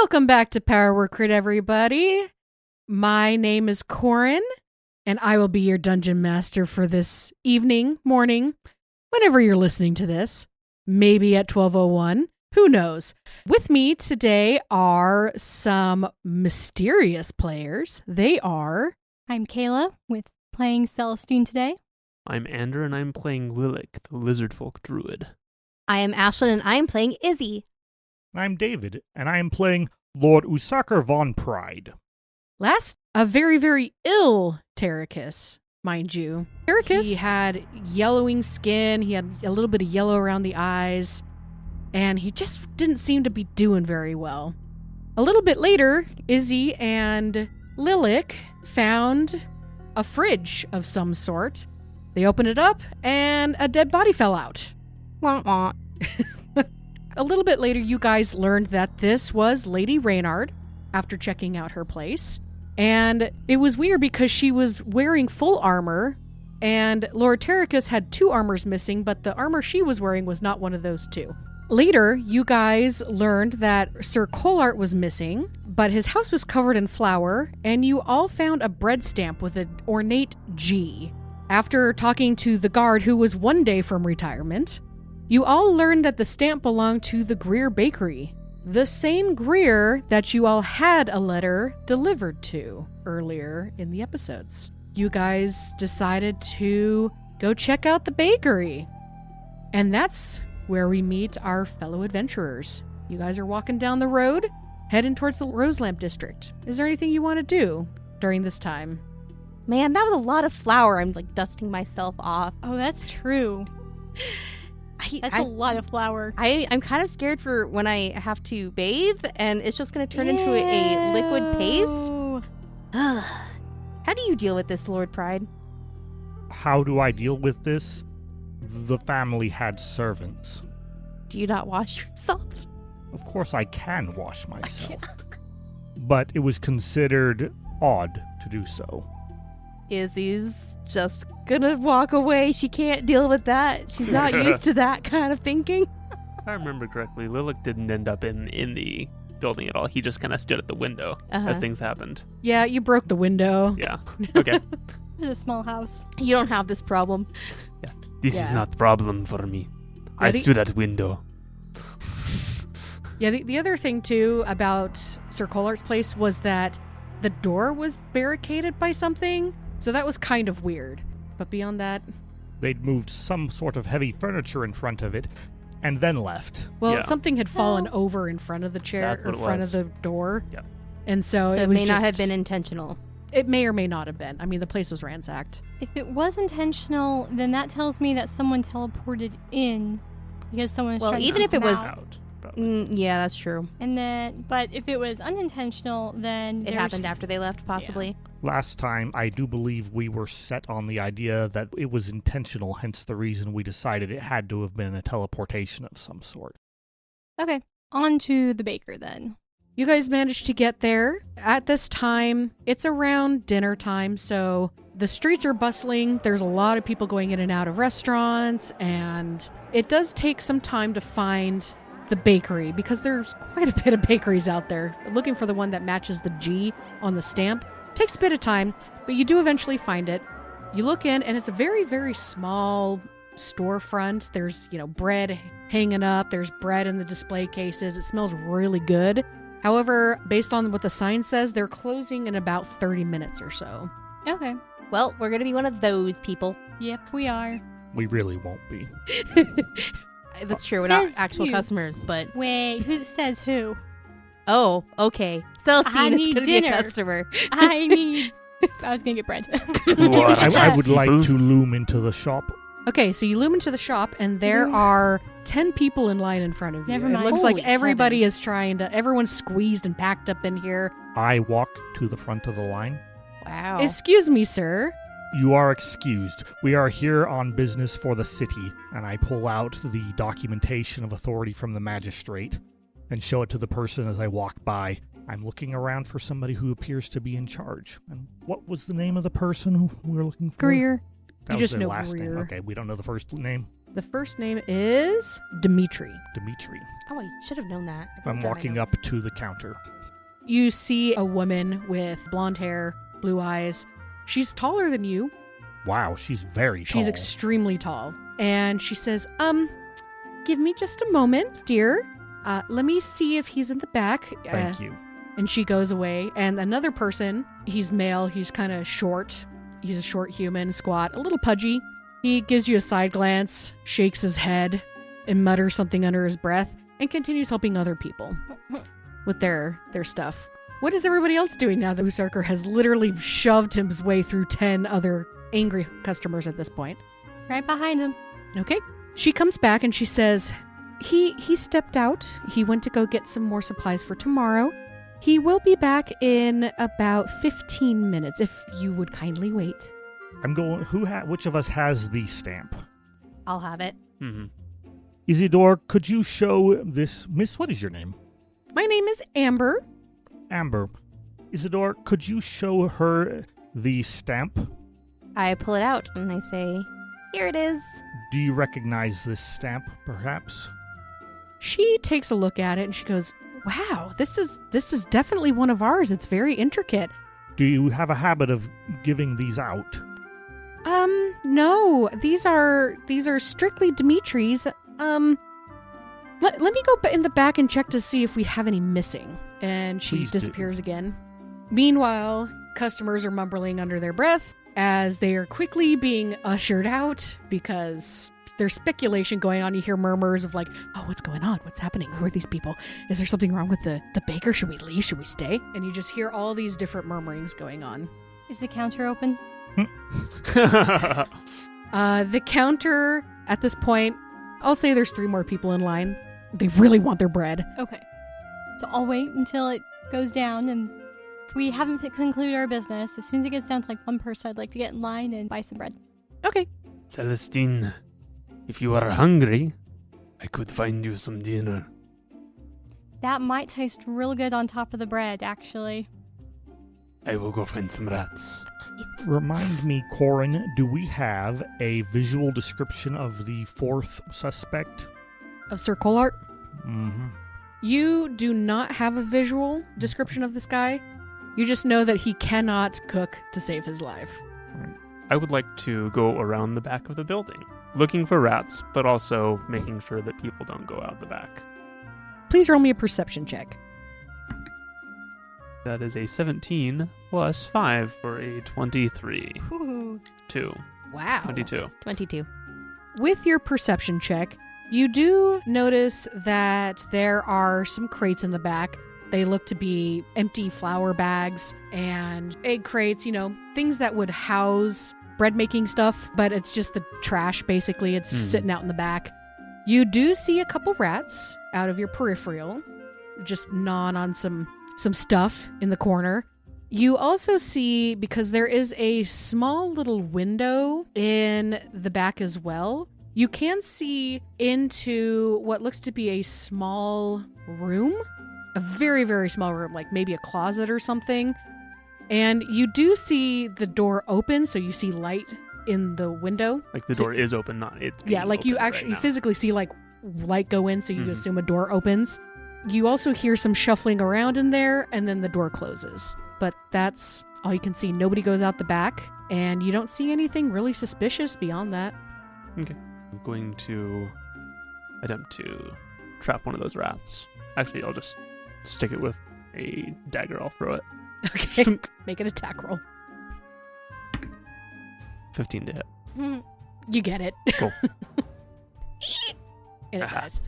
Welcome back to Power Recruit, everybody. My name is Corrin, and I will be your dungeon master for this evening, morning, whenever you're listening to this. Maybe at 12:01. Who knows? With me today are some mysterious players. They are... I'm Kayla, with playing Celestine today. I'm Andrew, and I'm playing Lilac, the lizardfolk druid. I am Ashlyn, and I am playing Izzy. I'm David, and I am playing Lord Usaker von Pride. Last, a very, very ill Terracus, mind you. Terracus, he had yellowing skin, he had a little bit of yellow around the eyes, and he just didn't seem to be doing very well. A little bit later, Izzy and Lilac found a fridge of some sort. They opened it up, and a dead body fell out. Wah, wah. A little bit later, you guys learned that this was Lady Reynard after checking out her place. And it was weird because she was wearing full armor, and Lord Terracus had 2 armors missing, but the armor she was wearing was not one of those 2. Later, you guys learned that Sir Colart was missing, but his house was covered in flour, and you all found a bread stamp with an ornate G. After talking to the guard who was 1 day from retirement, you all learned that the stamp belonged to the Greer Bakery, the same Greer that you all had a letter delivered to earlier in the episodes. You guys decided to go check out the bakery, and that's where we meet our fellow adventurers. You guys are walking down the road, heading towards the Roselamp District. Is there anything you want to do during this time? Man, that was a lot of flour. I'm dusting myself off. Oh, that's true. That's a lot of flour. I'm kind of scared for when I have to bathe and it's just going to turn into a liquid paste. How do you deal with this, Lord Pride? How do I deal with this? The family had servants. Do you not wash yourself? Of course I can wash myself. But it was considered odd to do so. Izzy's just gonna walk away. She can't deal with that. She's not used to that kind of thinking. If I remember correctly, Lilac didn't end up in the building at all. He just kind of stood at the window as things happened. Yeah, you broke the window. Yeah. Okay. It's a small house. You don't have this problem. Yeah. This is not problem for me. I stood at window. Yeah, the other thing, too, about Sir Colart's place was that the door was barricaded by something, so that was kind of weird. But beyond that... They'd moved some sort of heavy furniture in front of it, and then left. Well, something had fallen over in front of the chair, or in front of the door. Yeah. And so it was may not have been intentional. It may or may not have been. I mean, the place was ransacked. If it was intentional, then that tells me that someone teleported in because someone was trying even to if it come was out. Yeah, that's true. And then, but if it was unintentional, then it happened after they left, possibly. Yeah. Last time, I do believe we were set on the idea that it was intentional, hence the reason we decided it had to have been a teleportation of some sort. Okay, on to the baker then. You guys managed to get there. At this time, it's around dinner time, so the streets are bustling. There's a lot of people going in and out of restaurants, and it does take some time to find the bakery because there's quite a bit of bakeries out there. Looking for the one that matches the G on the stamp takes a bit of time, but you do eventually find it. You look in, and it's a very, very small storefront. There's, bread hanging up. There's bread in the display cases. It smells really good. However, based on what the sign says, they're closing in about 30 minutes or so. Okay. Well, we're going to be one of those people. Yep, we are. We really won't be. That's true. We're not Says actual you. customers, but... Wait, who says who? Oh, okay. Celestine is going to be a customer. I was going to get bread. I would like to loom into the shop. Okay, so you loom into the shop, and there are 10 people in line in front of you. Never mind. It looks Holy like everybody is trying to... Everyone's squeezed and packed up in here. I walk to the front of the line. Wow. Excuse me, sir. You are excused. We are here on business for the city, and I pull out the documentation of authority from the magistrate and show it to the person as I walk by. I'm looking around for somebody who appears to be in charge. And what was the name of the person who we were looking for? Greer. That You was just their know last Greer. name. Okay, we don't know the first name. The first name is Dimitri. Dimitri. Oh, I should have known that. I'm walking up to the counter. You see a woman with blonde hair, blue eyes. She's taller than you. Wow, she's very tall. She's extremely tall. And she says, give me just a moment, dear. Let me see if he's in the back. Thank you. And she goes away. And another person, he's male, he's kind of short. He's a short human, squat, a little pudgy. He gives you a side glance, shakes his head, and mutters something under his breath, and continues helping other people with their stuff. What is everybody else doing now that Usarker has literally shoved his way through 10 other angry customers at this point? Right behind him. Okay. She comes back and she says, he stepped out. He went to go get some more supplies for tomorrow. He will be back in about 15 minutes, if you would kindly wait. I'm going. Which of us has the stamp? I'll have it. Mm-hmm. Isidore, could you show this Miss? What is your name? My name is Amber. Amber. Isidore, could you show her the stamp? I pull it out and I say, here it is. Do you recognize this stamp, perhaps? She takes a look at it and she goes, wow, this is definitely one of ours. It's very intricate. Do you have a habit of giving these out? No. These are strictly Dimitri's. Let me go in the back and check to see if we have any missing. And she Please disappears again. Meanwhile, customers are mumbling under their breath as they are quickly being ushered out because there's speculation going on. You hear murmurs of like, oh, what's going on? What's happening? Who are these people? Is there something wrong with the baker? Should we leave? Should we stay? And you just hear all these different murmurings going on. Is the counter open? The counter, at this point, I'll say there's 3 more people in line. They really want their bread. Okay. So I'll wait until it goes down, and if we haven't concluded our business, as soon as it gets down to like one person, I'd like to get in line and buy some bread. Okay. Celestine, if you are hungry, I could find you some dinner. That might taste real good on top of the bread, actually. I will go find some rats. Remind me, Corrin, do we have a visual description of the 4th suspect? Of Sir Colart? Mm-hmm. You do not have a visual description of this guy. You just know that he cannot cook to save his life. I would like to go around the back of the building, looking for rats, but also making sure that people don't go out the back. Please roll me a perception check. That is a 17 plus 5 for a 23. Ooh. 2. Wow. 22. 22. With your perception check, you do notice that there are some crates in the back. They look to be empty flour bags and egg crates, things that would house bread making stuff, but it's just the trash, basically. It's sitting out in the back. You do see a couple rats out of your peripheral, just gnawing on some stuff in the corner. You also see, because there is a small little window in the back as well, you can see into what looks to be a small room, a very, very small room, like maybe a closet or something. And you do see the door open, so you see light in the window. Like the door is open, not it's being Yeah, like you opened actually right now. physically see like light go in, so you assume a door opens. You also hear some shuffling around in there, and then the door closes. But that's all you can see. Nobody goes out the back, and you don't see anything really suspicious beyond that. Okay. I'm going to attempt to trap one of those rats. Actually, I'll just stick it with a dagger. I'll throw it. Okay, Stunk. make an attack roll. 15 to hit. You get it. Cool. And it dies.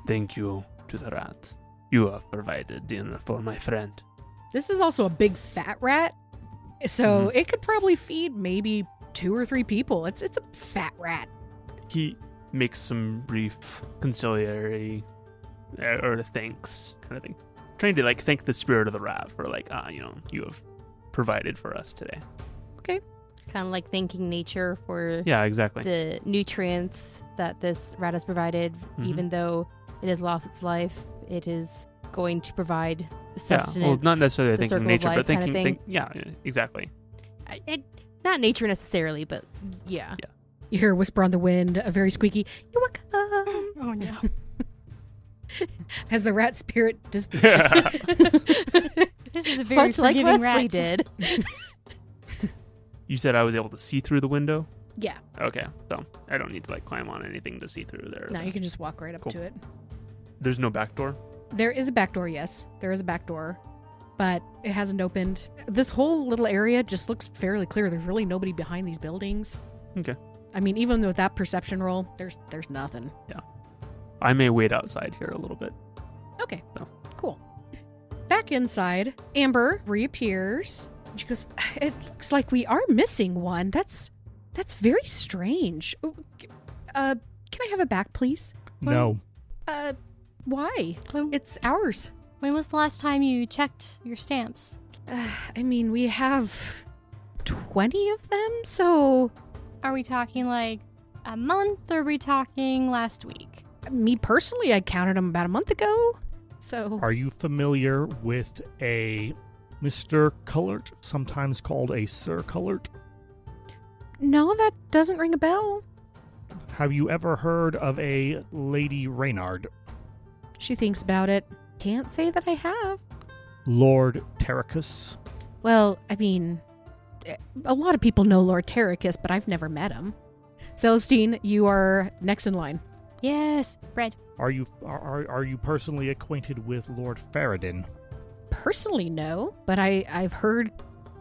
Thank you to the rat. You have provided dinner for my friend. This is also a big fat rat, so it could probably feed maybe 2 or 3 people. It's a fat rat. He makes some brief conciliatory or thanks kind of thing. Trying to thank the spirit of the rat for you have provided for us today. Okay. Kind of like thanking nature for Yeah, exactly. the nutrients that this rat has provided. Even though it has lost its life, it is going to provide sustenance. Yeah, well, not necessarily the thanking circle of nature, life but kind of thing. yeah, exactly. Not nature necessarily, but yeah. You hear a whisper on the wind, a very squeaky, "You're welcome," Oh no. as the rat spirit disappears. This is a very Much like forgiving Wesley rat. did. You said I was able to see through the window? Yeah. Okay, so I don't need to like climb on anything to see through there. No, you can just walk right up Cool. to it. There's no back door? There is a back door, yes. There is a back door, but it hasn't opened. This whole little area just looks fairly clear. There's really nobody behind these buildings. Okay. I mean, even with that perception roll, there's nothing. I may wait outside here a little bit. Okay, No. cool. Back inside, Amber reappears. She goes, "It looks like we are missing one. That's very strange. Can I have it back, please? No. Why? When, It's ours. when was the last time you checked your stamps? I mean, we have 20 of them, so Are we talking like a month, or are we talking last week? me personally, I counted them about a month ago. So Are you familiar with a Mr. Colart, sometimes called a Sir Colart? no, that doesn't ring a bell. Have you ever heard of a Lady Reynard? She thinks about it. Can't say that I have. Lord Terracus? Well, I mean, a lot of people know Lord Terracus, but I've never met him. Celestine, you are next in line. Yes, bread. Are you personally acquainted with Lord Faradin? Personally, no, but I've heard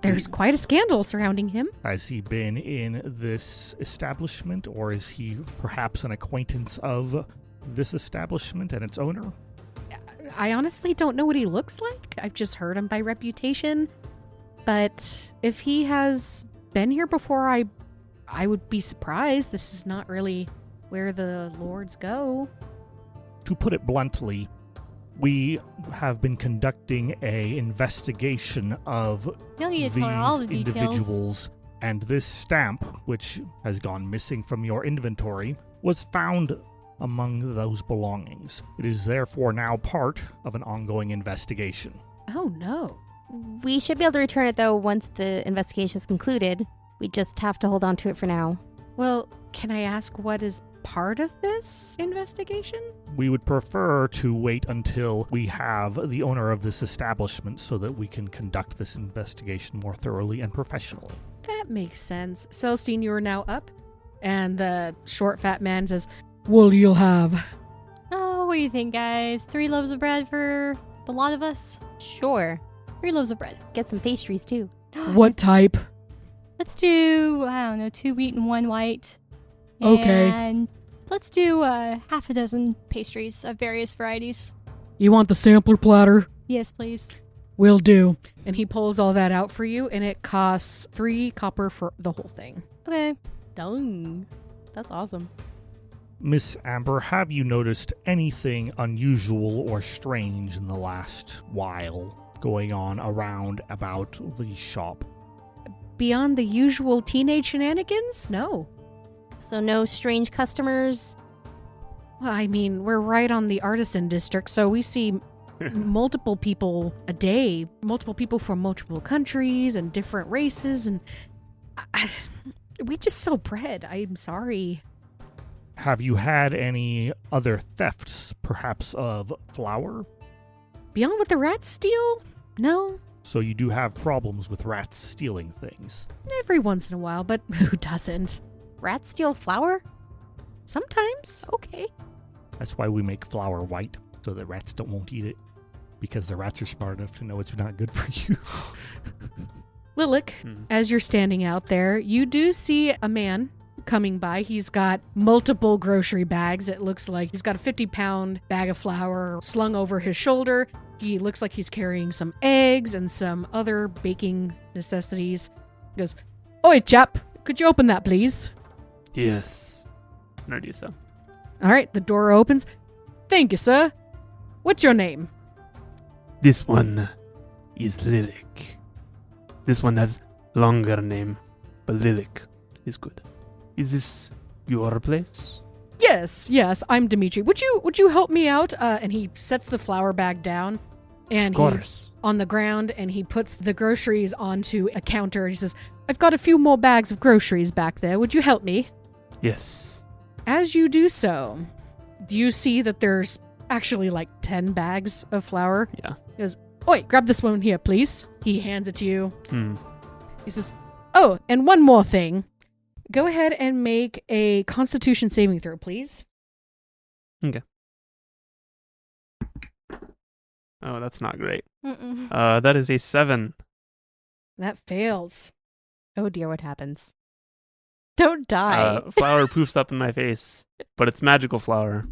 there's quite a scandal surrounding him. Has he been in this establishment, or is he perhaps an acquaintance of this establishment and its owner? I honestly don't know what he looks like. I've just heard him by reputation. But if he has been here before, I would be surprised. This is not really where the lords go. To put it bluntly, we have been conducting a investigation of You'll need to these tell her all the details. individuals, and this stamp, which has gone missing from your inventory, was found among those belongings. It is therefore now part of an ongoing investigation. Oh, no. We should be able to return it, though, once the investigation is concluded. We just have to hold on to it for now. Well, can I ask what is part of this investigation? We would prefer to wait until we have the owner of this establishment so that we can conduct this investigation more thoroughly and professionally. That makes sense. Celestine, you are now up. And the short, fat man says, "Well, you'll have." Oh, what do you think, guys? 3 loaves of bread for the lot of us? Sure. 3 loaves of bread. Get some pastries, too. What type? Let's do, I don't know, 2 wheat and 1 white. Okay. And let's do half a dozen pastries of various varieties. You want the sampler platter? Yes, please. Will do. And he pulls all that out for you, and it costs 3 copper for the whole thing. Okay. Dang. That's awesome. Miss Amber, have you noticed anything unusual or strange in the last while going on around about the shop? Beyond the usual teenage shenanigans? No. So no strange customers? Well, I mean, we're right on the artisan district, so we see multiple people a day, multiple people from multiple countries and different races, and we just sell bread. I'm sorry. Have you had any other thefts, perhaps of flour? Beyond what the rats steal? No. So you do have problems with rats stealing things. Every once in a while, but who doesn't? Rats steal flour? Sometimes. Okay. That's why we make flour white, so that rats won't eat it. Because the rats are smart enough to know it's not good for you. Lilac, as you're standing out there, you do see a man coming by. He's got multiple grocery bags. It looks like he's got a 50-pound bag of flour slung over his shoulder. He looks like he's carrying some eggs and some other baking necessities. He goes, "Oi, chap, could you open that, please?" Yes. And I do so. All right, the door opens. "Thank you, sir. What's your name?" This one is Lilac. This one has longer name, but Lilac is good. Is this your place? Yes, I'm Dimitri. Would you help me out? And he sets the flour bag down, and Of course. on the ground, and he puts the groceries onto a counter. He says, "I've got a few more bags of groceries back there. Would you help me?" Yes. As you do so, do you see that there's actually like 10 bags of flour? Yeah. He goes, "Oi, grab this one here, please." He hands it to you. He says, "Oh, and one more thing. Go ahead and make a Constitution saving throw, please." Okay. Oh, that's not great. Mm-mm. That is a 7. That fails. Oh dear, what happens? Don't die. Flour poofs up in my face, but it's magical flour.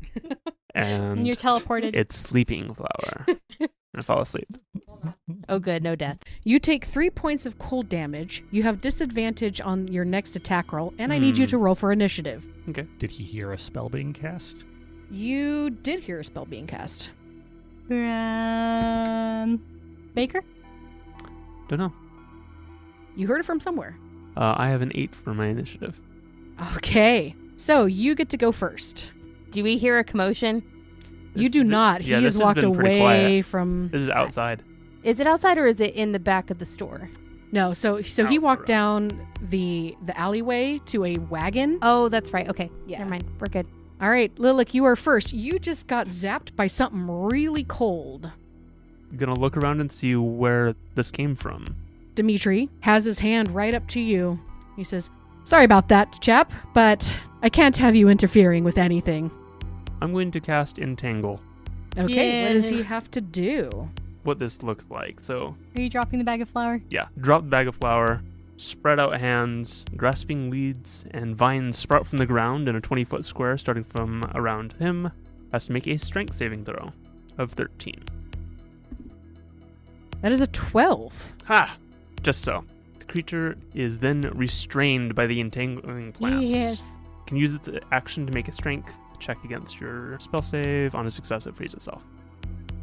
And And you're teleported. it's sleeping flour. I fall asleep. Oh good, no death. You take 3 points of cold damage. You have disadvantage on your next attack roll, and I need you to roll for initiative. Okay. Did he hear a spell being cast? You did hear a spell being cast. Baker? Don't know. You heard it from somewhere. I have an 8 for my initiative. Okay. So you get to go first. Do we hear a commotion? You do not. He yeah, has this has walked been pretty away quiet. from... This is outside. Is it outside or is it in the back of the store? No, so he Out walked the road. down the alleyway to a wagon. Oh, that's right. Okay. Yeah. Never mind. We're good. All right, Lilac, you are first. You just got zapped by something really cold. Gonna look around and see where this came from. Dimitri has his hand right up to you. He says, "Sorry about that, chap, but I can't have you interfering with anything." I'm going to cast Entangle. Okay, what does he Yes. have to do? What this looks like. So, Are you dropping the bag of flour? yeah, drop the bag of flour, spread out hands, grasping weeds and vines sprout from the ground in a 20-foot square starting from around him. Has to make a strength saving throw of 13. That is a 12. Ha! Just so. The creature is then restrained by the entangling plants. Yes. Can use its action to make a strength check against your spell save. On a success, it frees itself.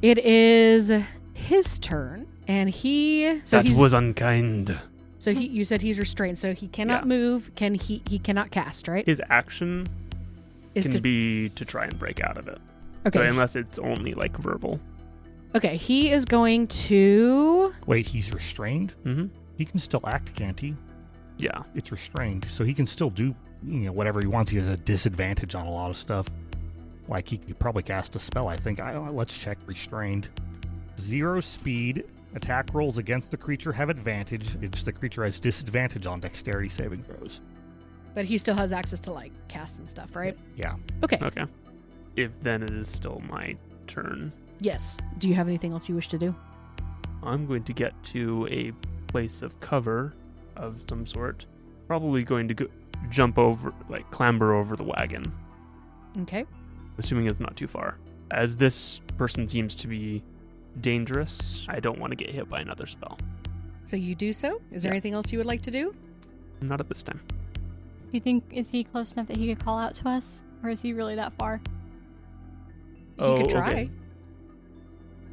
It is his turn, and he... That was unkind. So you said he's restrained, so he cannot Yeah. move. He cannot cast, right? His action Is can to be to try and break out of it. okay. So unless it's only like verbal. Okay, he is going to. Wait, he's restrained? Mm-hmm. He can still act, can't he? Yeah. It's restrained, so he can still do whatever he wants. He has a disadvantage on a lot of stuff. Like, he could probably cast a spell, I think. Let's check restrained. 0 speed. Attack rolls against the creature have advantage. The creature has disadvantage on dexterity saving throws. But he still has access to like cast and stuff, right? Yeah. Okay. Okay. If then it is still my turn, Yes. Do you have anything else you wish to do? I'm going to get to a place of cover of some sort. Probably going to jump over, like clamber over the wagon, Okay. assuming it's not too far. As this person seems to be dangerous, I don't want to get hit by another spell. So you do so. Is there Yeah. anything else you would like to do? Not at this time. Do you think, is he close enough that he could call out to us? Or is he really that far? He Oh, could try. okay.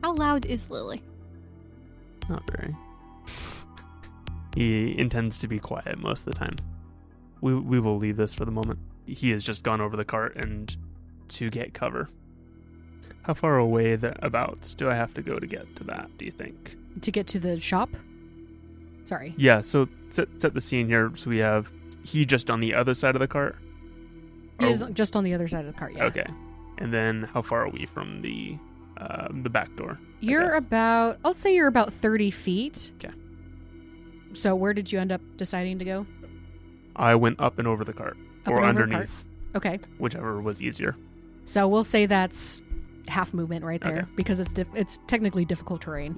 How loud is Lily? Not very. He intends to be quiet most of the time. We will leave this for the moment. He has just gone over the cart and to get cover. How far away abouts do I have to go to get to that, do you think? To get to the shop. Sorry. Yeah, so set the scene here. So we have he just on the other side of the cart? He Or- is just on the other side of the cart. Yeah. Okay. And then how far are we from the back door? You're guess. about. I'll say you're about 30 feet. Okay. So where did you end up deciding to go? I went up and over the cart. Up or and over the underneath, Okay. whichever was easier. So we'll say that's half movement right there Okay. because it's technically difficult terrain.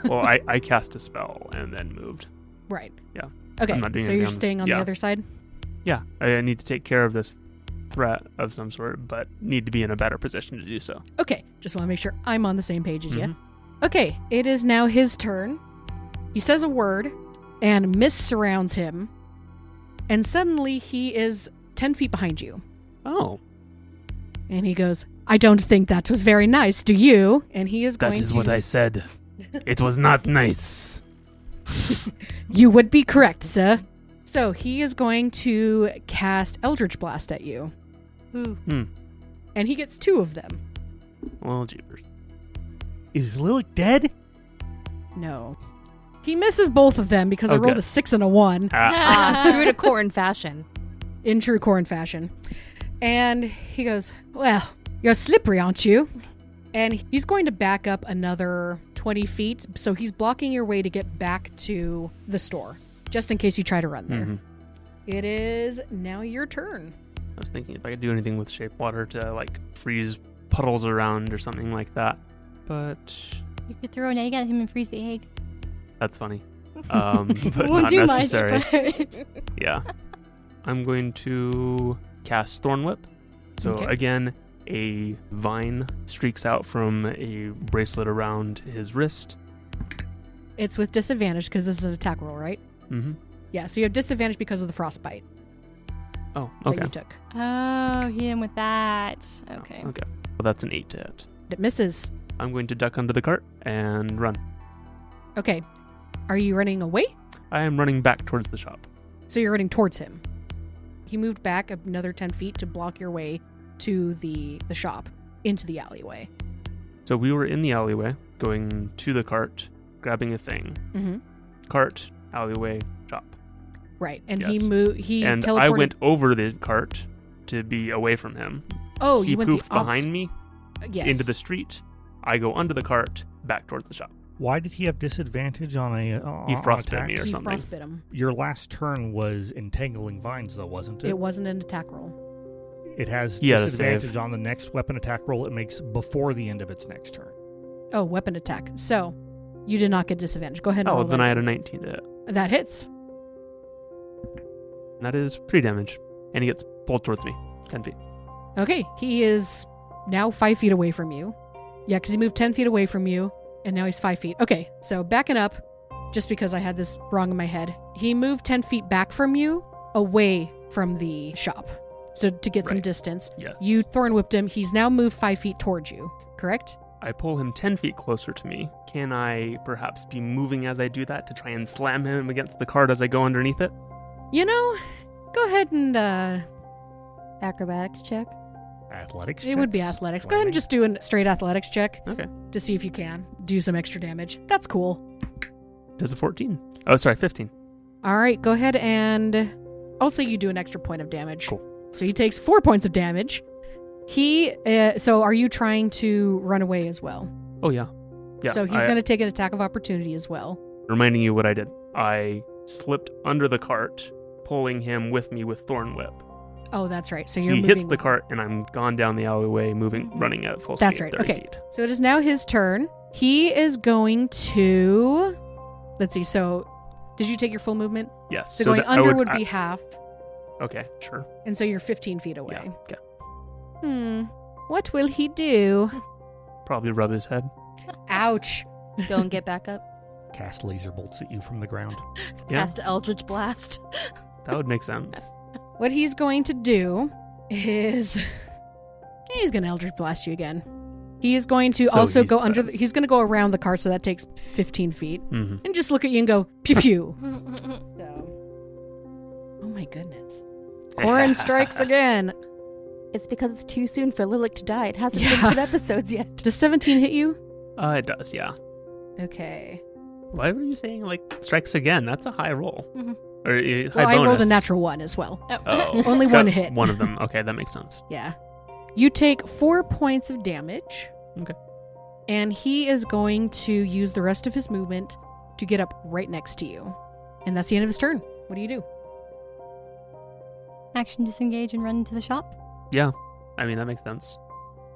Well, I cast a spell and then moved. Right. Yeah. Okay. I'm not doing So anything you're on- staying on yeah. the other side? Yeah, I need to take care of this threat of some sort, but need to be in a better position to do so. Okay. Just want to make sure I'm on the same page as you. Mhm. Okay. It is now his turn. He says a word and mist surrounds him. And suddenly he is 10 feet behind you. Oh, And he goes, "I don't think that was very nice, do you?" And he is going that is to... what I said. It was not nice. You would be correct, sir. So he is going to cast Eldritch Blast at you. Ooh. And he gets 2 of them. Well, jeepers. Is Lilic dead? No. He misses both of them because I Okay. rolled a 6 and a 1. Ah, True to Corrin fashion. in true Corrin fashion. And he goes, well, you're slippery, aren't you? And he's going to back up another 20 feet. So he's blocking your way to get back to the store, just in case you try to run there. Mm-hmm. It is now your turn. I was thinking if I could do anything with shape water to like freeze puddles around or something like that. But You could throw an egg at him and freeze the egg. that's funny. But Won't not do necessary. much, but... Yeah. I'm going to cast Thorn Whip. So Okay. again, a vine streaks out from a bracelet around his wrist. It's with disadvantage because this is an attack roll, right? Mm-hmm. Yeah, so you have disadvantage because of the frostbite Oh, that okay. you took. Oh, hit him with that. Okay. Okay. Well, that's an 8 to hit. It misses. I'm going to duck under the cart and run. Okay. Are you running away? I am running back towards the shop. So you're running towards him. He moved back another 10 feet to block your way to the shop, into the alleyway. So we were in the alleyway, going to the cart, grabbing a thing. Mm-hmm. Cart, alleyway, shop. Right. And Yes. he And teleported. I went over the cart to be away from him. Oh, He you went the poofed behind me Yes. into the street. I go under the cart, back towards the shop. Why did he have disadvantage on a He on frostbit me attacks? or He something. frostbit him. Your last turn was entangling vines, though, wasn't it? It wasn't an attack roll. It has He had a disadvantage save. on the next weapon attack roll it makes before the end of its next turn. Oh, weapon attack. So you did not get disadvantage. Go ahead and Oh, roll then that. I had a 19 to hit. That hits. And that is 3 damage. And he gets pulled towards me. 10 feet. Okay. He is now 5 feet away from you. Yeah, because he moved 10 feet away from you, and now he's 5 feet. Okay, so backing up, just because I had this wrong in my head. He moved 10 feet back from you, away from the shop. So to get some Right. distance. Yes. You thorn whipped him. He's now moved 5 feet towards you, correct? I pull him 10 feet closer to me. Can I perhaps be moving as I do that to try and slam him against the cart as I go underneath it? You know, go ahead and, Acrobatics check. Athletics. it would be checks, athletics. Go ahead and landing. just do a straight athletics check Okay. to see if you can do some extra damage. That's cool. Does a 14. Oh, sorry, 15. All right, go ahead and I'll say you do an extra point of damage. Cool. So he takes 4 points of damage. So are you trying to run away as well? Oh, yeah. Yeah. So he's going to take an attack of opportunity as well. Reminding you what I did. I slipped under the cart, pulling him with me with Thorn Whip. Oh, that's right. So you're He moving. hits the cart, and I'm gone down the alleyway, running at full That's speed. right. 30 Okay. feet. So it is now his turn. He is going to... Let's see. So did you take your full movement? Yes. So going that- I under would be half. Okay, sure. And so you're 15 feet away. Yeah. Okay. What will he do? Probably rub his head. Ouch. Go and get back up. Cast laser bolts at you from the ground. Yeah. Cast Eldritch Blast. That would make sense. What he's going to do is he's going to Eldritch Blast you again. He is going to So also he go under. says. He's going to go around the cart, so that takes 15 feet, Mm-hmm. and just look at you and go pew pew. So, oh my goodness, Corrin strikes again. It's because it's too soon for Lilac to die. It hasn't Yeah. been 10 episodes yet. Does 17 hit you? It does, yeah. Okay. Why were you saying, strikes again? That's a high roll. Mhm. Or high Well, I rolled a bonus. natural 1 as well. Oh. Only Got one hit. One of them. Okay, that makes sense. Yeah. You take 4 points of damage. Okay. And he is going to use the rest of his movement to get up right next to you. And that's the end of his turn. What do you do? Action disengage and run into the shop. Yeah. I mean, that makes sense.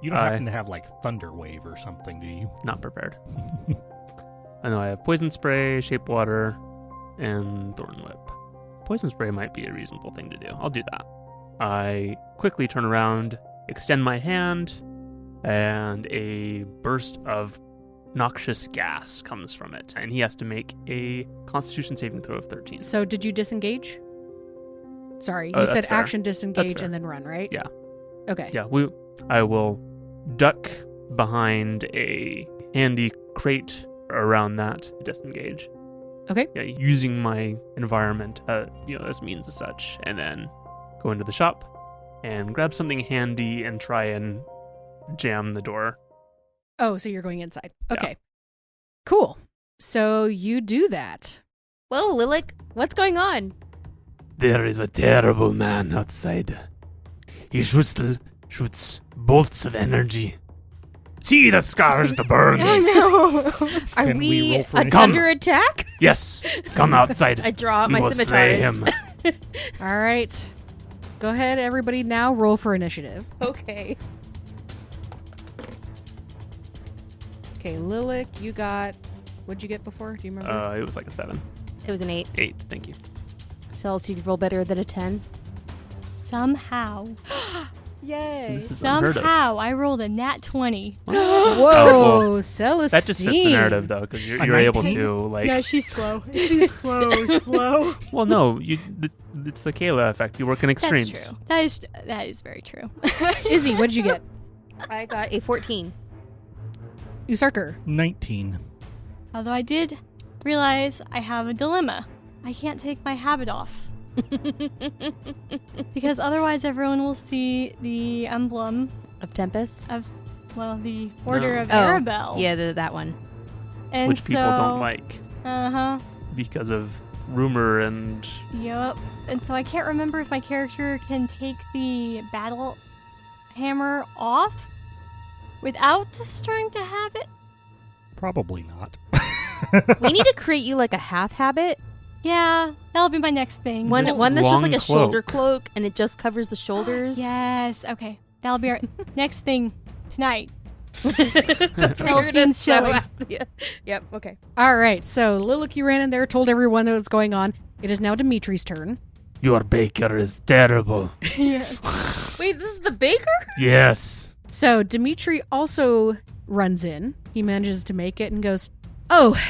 You don't happen to have Thunder Wave or something, do you? Not prepared. I know I have Poison Spray, Shape Water, and Thorn Whip. Poison Spray might be a reasonable thing to do. I'll do that. I quickly turn around, extend my hand, and a burst of noxious gas comes from it. And he has to make a Constitution saving throw of 13. So did you disengage? Sorry, Oh, you that's said fair. action disengage fair. and then run, right? Yeah. Okay. Yeah, I will duck behind a handy crate around that to disengage. Okay. Yeah, using my environment, as means as such, and then go into the shop and grab something handy and try and jam the door. Oh, so you're going inside. Yeah. Okay. Cool. So you do that. Whoa, Lilac, what's going on? There is a terrible man outside. He shoots bolts of energy. See the scars, the burns. Oh no! Are Can we we roll for under attack? Yes, come outside. I draw out We my will slay him. scimitars. All right. Go ahead, everybody. Now roll for initiative. Okay. Okay, Lilac, you got. What'd you get before? Do you remember? It was like a 7. It was an 8. 8, thank you. Celeste, did you roll better than a 10? Somehow. Yay. This is unheard of. Somehow I rolled a nat 20. Whoa, Celestine. That just fits the narrative, though, because you're A able 19? to, like... No, she's slow. She's slow. Well, no, it's the Kayla effect. You work in extremes. That's true. That is very true. Izzy, what'd you get? I got a 14. Usarker. 19. Although I did realize I have a dilemma. I can't take my habit off. Because otherwise everyone will see the emblem Of Tempest? of, well, the Order No. of Oh, Arabelle. Yeah, that one. And Which people don't like Uh-huh. because of rumor and... Yep. And so I can't remember if my character can take the battle hammer off without destroying the habit. Probably not. We need to create you like a half habit. Yeah, that'll be my next thing. One Just that's just long like a cloak. shoulder cloak and it just covers the shoulders. Yes, okay. That'll be our next thing tonight. That's weird. It's Silly. Yep, okay. All right, so Lilac, you ran in there, told everyone what was going on. It is now Dimitri's turn. Your baker is terrible. Yeah. Wait, this is the baker? Yes. So Dimitri also runs in. He manages to make it and goes, "Oh,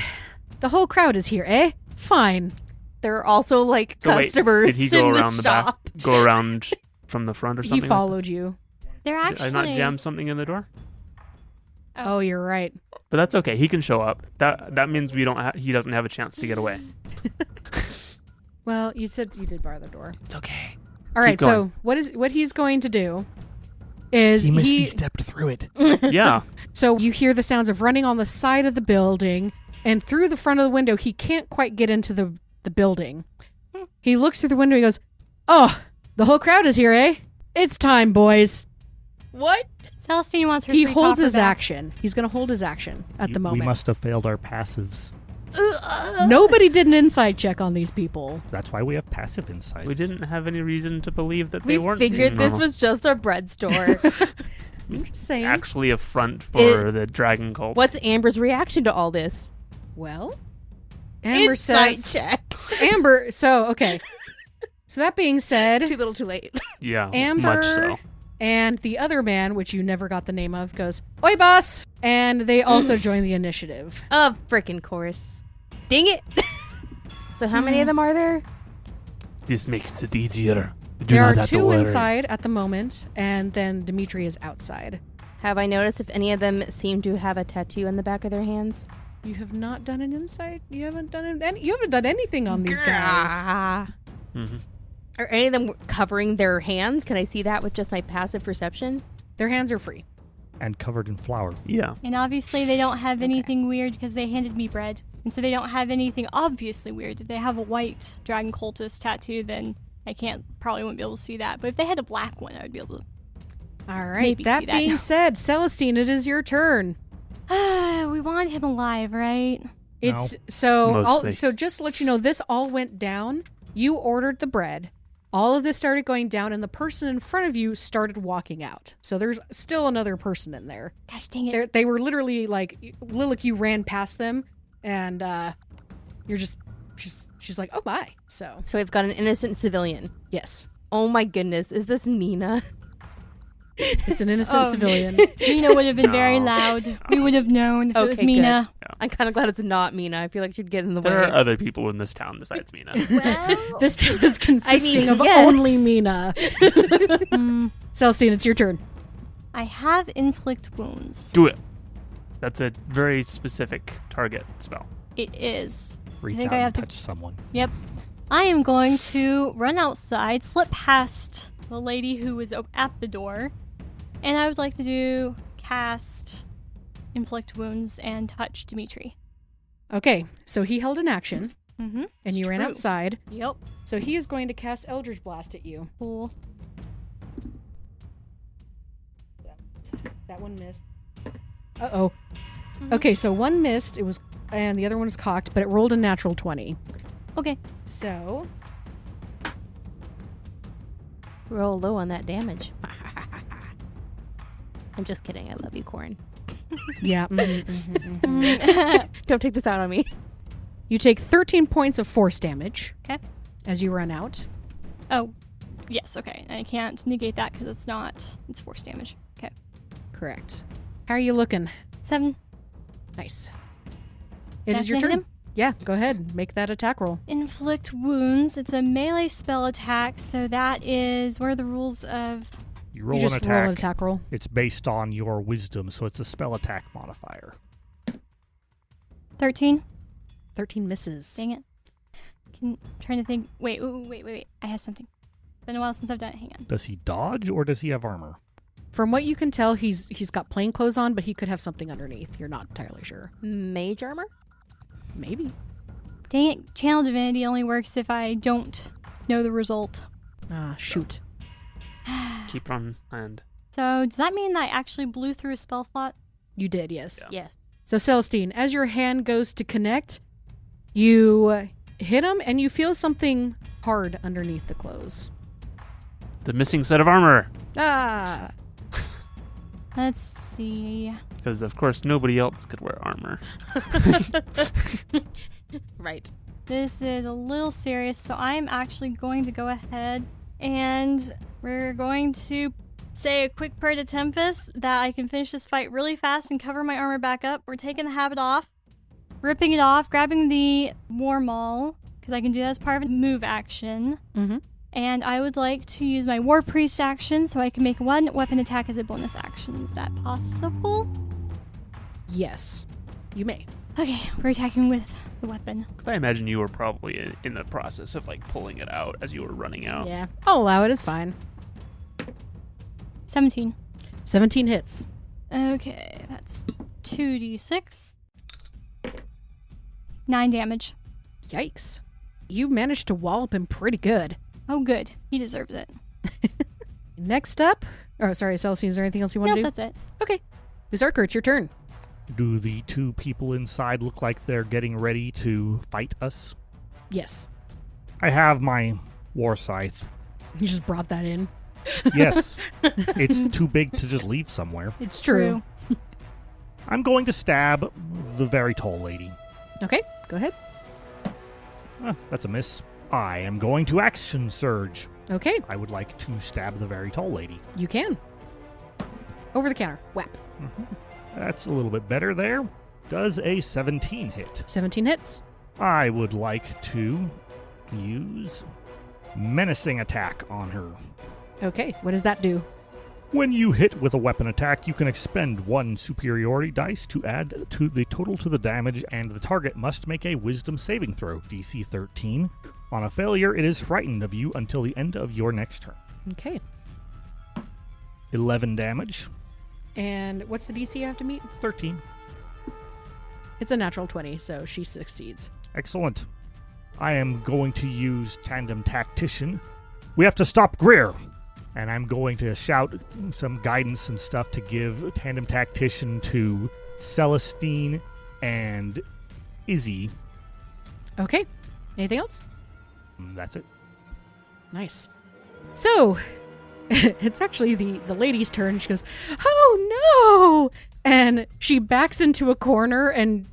the whole crowd is here, eh? Fine." There are also like So wait, customers did he go in around the the shop. back? Go around from the front or something? He followed you. They're Like that? Did I actually... not jam something in the door? Oh, you're right. But that's okay. He can show up. That means we don't. He doesn't have a chance to get away. Well, you said you did bar the door. It's okay. All right, going. so what he's going to do is He misty stepped through it. Yeah. So you hear the sounds of running on the side of the building, and through the front of the window, he can't quite get into the building. He looks through the window, he goes, "Oh, the whole crowd is here, eh? It's time, boys." What? Celestine wants her He free holds copper his back. action. He's going to hold his action at the moment. We must have failed our passives. Nobody did an insight check on these people. That's why we have passive insights. We didn't have any reason to believe that We they weren't. figured this normal. was just a bread store. I'm just saying. actually a front for the dragon cult. What's Amber's reaction to all this? Well, Amber Insight says... check. Amber, so, okay. So that being said, Too little, too late. Yeah, Amber much so. and the other man, which you never got the name of, goes, "Oi, boss!" And they also join the initiative. Of frickin' course. Dang it. So how many of them are there? This makes it easier. You do There not are have to two worry. inside at the moment, and then Dimitri is outside. Have I noticed if any of them seem to have a tattoo on the back of their hands? You have not done an insight. You haven't done anything on these guys. Ah. Mhm. Are any of them covering their hands? Can I see that with just my passive perception? Their hands are free. And covered in flour. Yeah. And obviously they don't have anything weird because they handed me bread. And so they don't have anything obviously weird. If they have a white dragon cultist tattoo, then I probably wouldn't be able to see that. But if they had a black one, I would be able to. All right. Maybe That see that being now. said, Celestine, it is your turn. We wanted him alive, right? It's so Mostly. so just to let you know, this all went down. You ordered the bread. All of this started going down, and the person in front of you started walking out. So there's still another person in there. Gosh dang it. They were literally like, Lilac, you ran past them, and you're she's like, "Oh my!" So So we've got an innocent civilian. yes, Oh my goodness, is this Nina? it's an innocent Oh. civilian. Mina would have been very No. loud. We would have known if it was Okay, Mina. I'm kind of glad it's not Mina. I feel like she'd get in the There way. are other people in this town besides Mina. This town is consisting of yes. only Mina. Mm, Celestine, it's your turn. I have inflict wounds. Do it. That's a very specific target spell. It is. Reach think out I have and to- touch someone. Yep. I am going to run outside, slip past the lady who was at the door, and I would like to cast inflict wounds and touch Dimitri. Okay, so he held an action. Mm-hmm. And you ran true. outside. Yep. So he is going to cast Eldritch Blast at you. Cool. That one missed. Uh-oh. Mhm. Okay, so one missed, and the other one was cocked, but it rolled a natural 20. Okay. So, Roll low on that damage. I'm just kidding. I love you, Corrin. yeah. Mhm. Don't take this out on me. You take 13 points of force damage. 'Kay. As you run out. Oh, yes. Okay. I can't negate that because it's force damage. Okay. Correct. How are you looking? 7. Nice. It Can is your I hit turn. him? Yeah, go ahead. Make that attack roll. Inflict wounds. It's a melee spell attack, so that is. What are the rules of? You roll you an just attack. roll an attack roll. It's based on your wisdom, so it's a spell attack modifier. 13. 13 misses. Dang it. Trying to think. Wait. I have something. Been a while since I've done it. Hang on. Does he dodge or does he have armor? From what you can tell, he's got plain clothes on, but he could have something underneath. You're not entirely sure. Mage armor? Maybe. Dang it. Channel Divinity only works if I don't know the result. Ah, shoot. Keep it on hand. So does that mean that I actually blew through a spell slot? You did, yes. Yeah. Yes. So, Celestine, as your hand goes to connect, you hit him and you feel something hard underneath the clothes. The missing set of armor. Ah! Let's see. Because, of course, nobody else could wear armor. Right. This is a little serious, so I'm actually going to go ahead and we're going to say a quick prayer to Tempest that I can finish this fight really fast and cover my armor back up. We're taking the habit off, ripping it off, grabbing the War Maul, because I can do that as part of a move action. Mm-hmm. And I would like to use my War Priest action so I can make one weapon attack as a bonus action. Is that possible? Yes. You may. Okay, we're attacking with the weapon. Because I imagine you were probably in the process of, like, pulling it out as you were running out. Yeah. I'll allow it. It's fine. 17. 17 hits. Okay, that's 2d6. 9 damage. Yikes. You managed to wallop him pretty good. Oh, good. He deserves it. Next up... Oh, sorry, Celestine, is there anything else you want to do? Nope, that's it. Okay. Berserker, it's your turn. Do the two people inside look like they're getting ready to fight us? Yes. I have my war scythe. You just brought that in. Yes. It's too big to just leave somewhere. It's true. I'm going to stab the very tall lady. Okay, go ahead. That's a miss. I am going to action surge. Okay, I would like to stab the very tall lady. you can. Over the counter. Whap. That's a little bit better there. Does a 17 hit? 17 hits. I would like to use menacing attack on her. Okay, what does that do? When you hit with a weapon attack, you can expend one superiority dice to add to the total to the damage, and the target must make a wisdom saving throw, DC 13. On a failure, it is frightened of you until the end of your next turn. Okay. 11 damage. And what's the DC you have to meet? 13. It's a natural 20, so she succeeds. Excellent. I am going to use Tandem Tactician. We have to stop Greer! And I'm going to shout some guidance and stuff to give Tandem Tactician to Celestine and Izzy. Okay. Anything else? That's it. Nice. So, it's actually the lady's turn. She goes, "Oh no!" And she backs into a corner and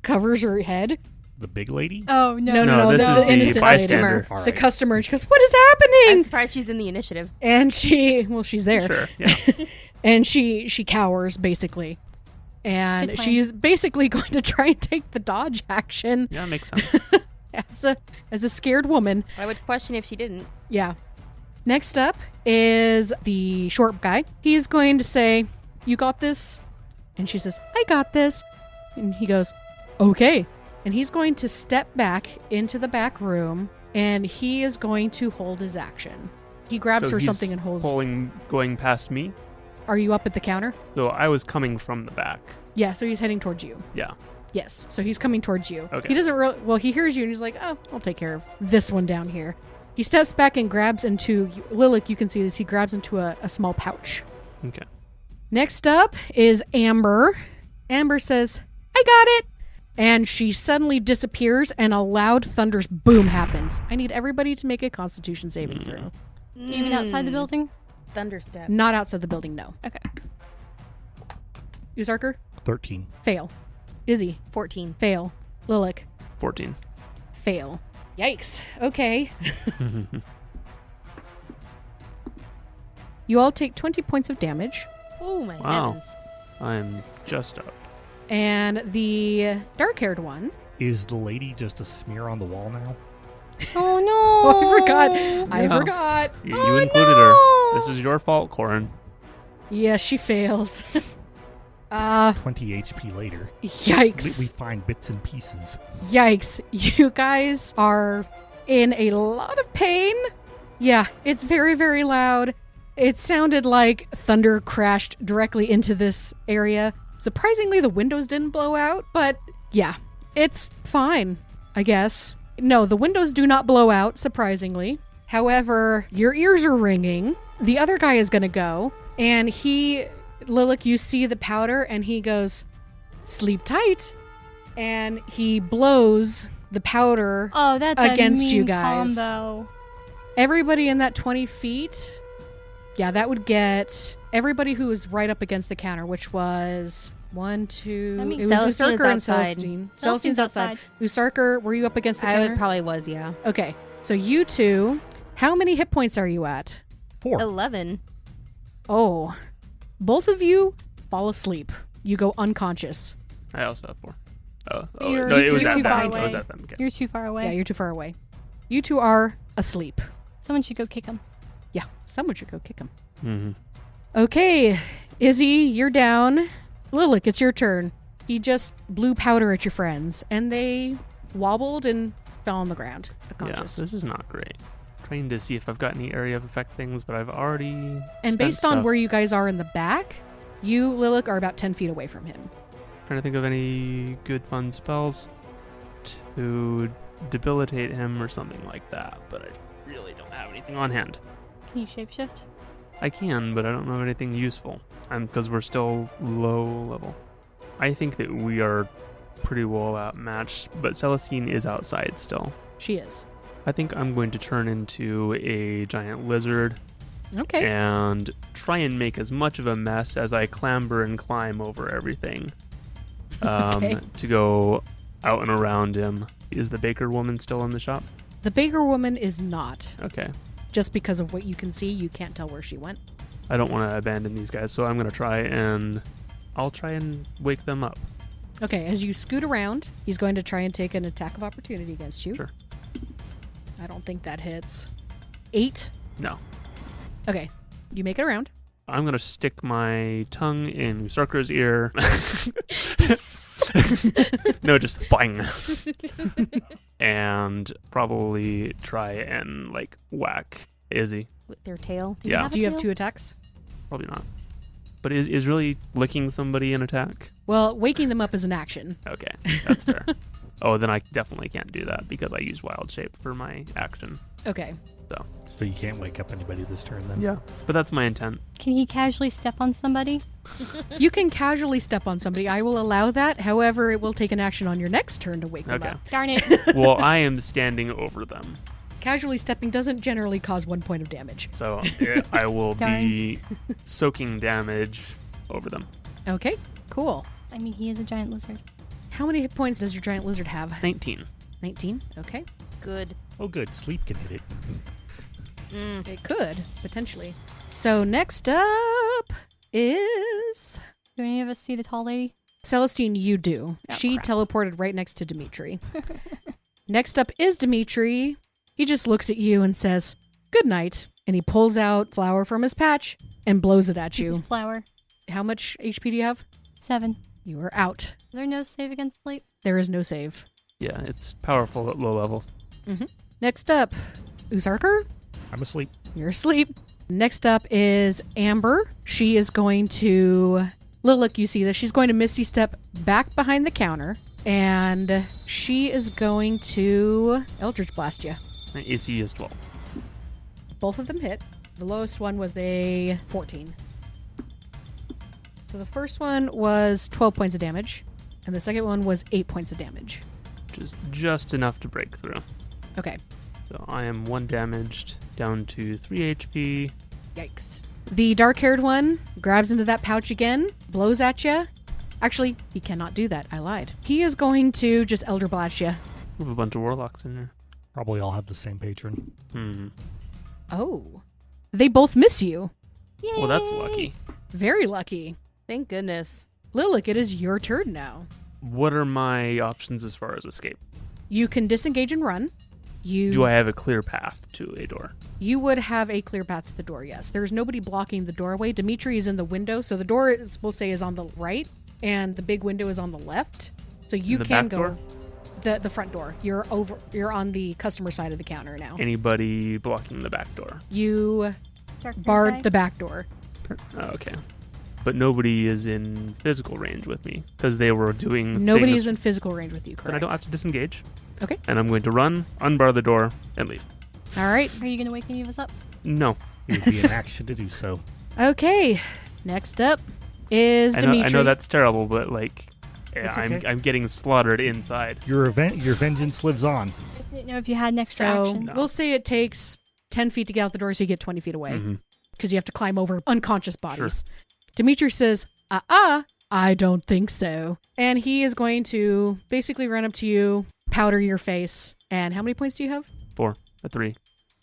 covers her head. The big lady? Oh, no. No, this is the innocent bystander. customer. All The right. customer. And she goes, "What is I'm happening?" surprised she's in the initiative. And she's there. Sure, yeah. And she cowers, basically. And Good plan. she's basically going to try and take the dodge action Yeah, makes sense. as a scared woman. I would question if she didn't. Yeah. Next up is the short guy. He's going to say, "You got this?" And she says, "I got this." And he goes, "Okay." And he's going to step back into the back room, and he is going to hold his action. He grabs So for he's something and holds. going past me. Are you up at the counter? So I was coming from the back. Yeah, so he's heading towards you. Yeah. Yes. So he's coming towards you. Okay. He doesn't really... Well, he hears you and he's like, oh, I'll take care of this one down here. He steps back and grabs into... Lilac, you can see this. He grabs into a small pouch. Okay. Next up is Amber. Amber says, I got it. And she suddenly disappears and a loud thunderous boom happens. I need everybody to make a Constitution saving throw. Even outside the building? Thunderstep. Not outside the building, no. Okay. Uzarker? 13. Fail. Izzy? 14. Fail. Lilac? 14. Fail. Yikes. Okay. You all take 20 points of damage. Oh my Wow. heavens. I'm just up. And the dark-haired one... Is the lady just a smear on the wall now? Oh no! Oh, I forgot. I No. forgot. You included her. This is your fault, Corrin. Yes, she fails. 20 HP later. Yikes. We find bits and pieces. Yikes. You guys are in a lot of pain. Yeah, it's very, very loud. It sounded like thunder crashed directly into this area. Surprisingly, the windows didn't blow out, but yeah, it's fine, I guess. No, the windows do not blow out, surprisingly. However, your ears are ringing. The other guy is going to go, and Lilac, you see the powder, and he goes, sleep tight. And he blows the powder against a mean you guys. Combo. Everybody in that 20 feet, yeah, that would get everybody who was right up against the counter, which was 1, 2... That means it was Celestine is Usarker and outside. Celestine. Celestine's Celestine's outside. Usarker, were you up against the counter? I probably was, yeah. Okay, so you two, how many hit points are you at? 4. 11. Oh, both of you fall asleep. You go unconscious. I also have 4. Oh, You're- no, it was you're at too far them. It away. was at them. Okay. You're too far away. Yeah, you're too far away. You two are asleep. Someone should go kick him. Yeah, someone should go kick him. Mm-hmm. Okay, Izzy, you're down. Lilac, it's your turn. He just blew powder at your friends, and they wobbled and fell on the ground, Yeah, unconscious. this is not great. Trying to see if I've got any area of effect things, but I've already. And spent based on stuff. where you guys are in the back, you, Lilac, are about 10 feet away from him. Trying to think of any good fun spells to debilitate him or something like that, but I really don't have anything on hand. Can you shapeshift? I can, but I don't know of anything useful. And because we're still low level. I think that we are pretty well outmatched, but Celestine is outside still. She is. I think I'm going to turn into a giant lizard Okay. and try and make as much of a mess as I clamber and climb over everything Okay. to go out and around him. Is the baker woman still in the shop? The baker woman is not. Okay. Just because of what you can see, you can't tell where she went. I don't want to abandon these guys, so I'm going to I'll try and wake them up. Okay, as you scoot around, he's going to try and take an attack of opportunity against you. Sure. I don't think that hits. 8. No. Okay, you make it around. I'm going to stick my tongue in Usarker's ear. No, just bang. And probably try and, like, whack Izzy. With their tail. Do Yeah. you have a Do you have tail? 2 attacks? Probably not. But is really licking somebody an attack? Well, waking them up is an action. Okay, that's fair. Oh, then I definitely can't do that because I use Wild Shape for my action. Okay. So you can't wake up anybody this turn then? Yeah. But that's my intent. Can he casually step on somebody? You can casually step on somebody. I will allow that. However, it will take an action on your next turn to wake them Okay. up. Darn it. Well, I am standing over them. Casually stepping doesn't generally cause 1 point of damage. So I will be soaking damage over them. Okay, cool. I mean, he is a giant lizard. How many hit points does your giant lizard have? 19. 19? Okay. Good. Oh, good. Sleep can hit it. It could, potentially. So next up is... Do any of us see the tall lady? Celestine, you do. Oh, She crap. teleported right next to Dimitri. Next up is Dimitri. He just looks at you and says, "Good night." And he pulls out flour from his patch and blows it at you. Flower. How much HP do you have? 7. You are out. Is there no save against sleep? There is no save. Yeah, it's powerful at low levels. Next up, Uzarker. I'm asleep. You're asleep. Next up is Amber. She is going to... Lilac, you see this. She's going to Misty Step back behind the counter. And she is going to Eldritch Blast you. My AC is 12. Both of them hit. The lowest one was a 14. So the first one was 12 points of damage, and the second one was 8 points of damage. Which is just enough to break through. Okay. So I am 1 damaged, down to 3 HP. Yikes. The dark-haired one grabs into that pouch again, blows at you. Actually, he cannot do that. I lied. He is going to just Elder Blast you. We have a bunch of warlocks in there. Probably all have the same patron. Oh. They both miss you. Yay. Well, that's lucky. Very lucky. Thank goodness. Lilac, it is your turn now. What are my options as far as escape? You can disengage and run. Do I have a clear path to a door? You would have a clear path to the door, yes. There's nobody blocking the doorway. Dimitri is in the window, so the door, we'll say, is on the right, and the big window is on the left. So you The can back go door? the front door. You're on the customer side of the counter now. Anybody blocking the back door? You Dark barred guy? the back door. Oh, okay. But nobody is in physical range with me because they were doing Nobody things. is in physical range with you, Then correct? I don't have to disengage. Okay. And I'm going to run, unbar the door, and leave. All right. Are you going to wake any of us up? No. It would be an action to do so. Okay. Next up is Dimitri. I know that's terrible, but like, yeah, It's okay. I'm getting slaughtered inside. Your vengeance lives on. Just didn't know if you had an extra So action. No. we'll say it takes 10 feet to get out the door, so you get 20 feet away. Mhm. Because you have to climb over unconscious bodies. Dimitri says, I don't think so. And he is going to basically run up to you, powder your face. And how many points do you have? 4, a 3.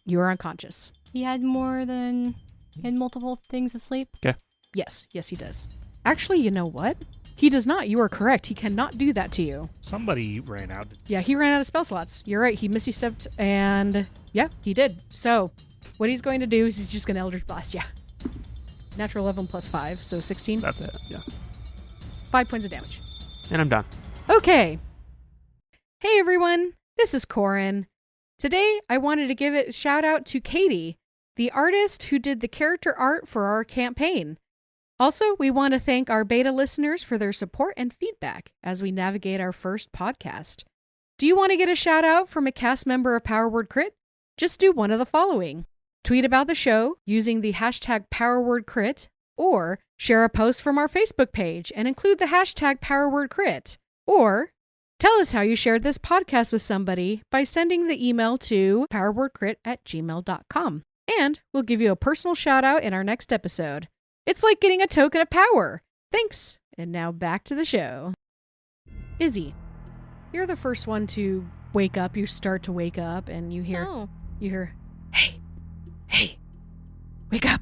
You are unconscious. He had multiple things of sleep. Yes, he does. Actually, you know what? He does not. You are correct. He cannot do that to you. Somebody ran out. Yeah, he ran out of spell slots. You're right. He missy stepped, and yeah, he did. So, what he's going to do is he's just going to Eldritch Blast. Yeah. Natural 11 plus 5, so 16. That's it. Yeah. 5 points of damage. And I'm done. Okay. Hey everyone, this is Corrin. Today I wanted to give a shout out to Katie, the artist who did the character art for our campaign. Also, we want to thank our beta listeners for their support and feedback as we navigate our first podcast. Do you want to get a shout out from a cast member of Power Word Crit? Just do one of the following. Tweet about the show using the hashtag PowerWordCrit, or share a post from our Facebook page and include the hashtag PowerWordCrit, or tell us how you shared this podcast with somebody by sending the email to powerwordcrit@gmail.com, and we'll give you a personal shout out in our next episode. It's like getting a token of power. Thanks. And now back to the show. Izzy, you're the first one to wake up. You start to wake up and you hear, hey, wake up.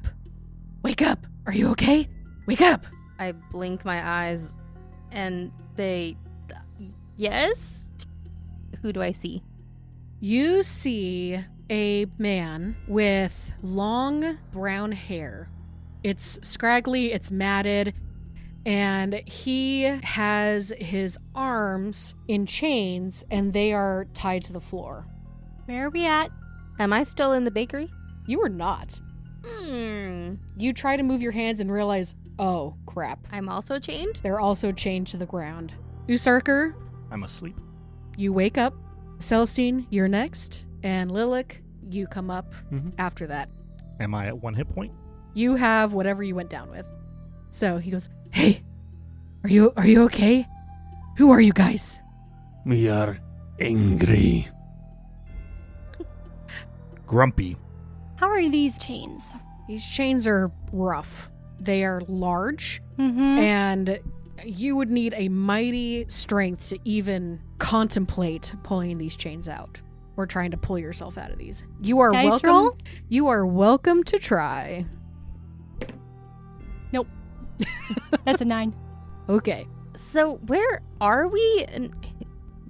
Wake up. Are you okay? Wake up. I blink my eyes and they... Yes? Who do I see? You see a man with long brown hair. It's scraggly, it's matted, and he has his arms in chains and they are tied to the floor. Where are we at? Am I still in the bakery? You are not. You try to move your hands and realize, oh, crap. I'm also chained? They're also chained to the ground. Usarker, I'm asleep. you wake up. Celestine, you're next. And Lilac, you come up Mhm. after that. Am I at 1 hit point? You have whatever you went down with. So he goes, hey, are you okay? Who are you guys? We are angry. Grumpy. How are these chains? These chains are rough. They are large, Mm-hmm. and you would need a mighty strength to even contemplate pulling these chains out or trying to pull yourself out of these. You are Dice welcome. roll? You are welcome to try. That's a 9. Okay. So where are we?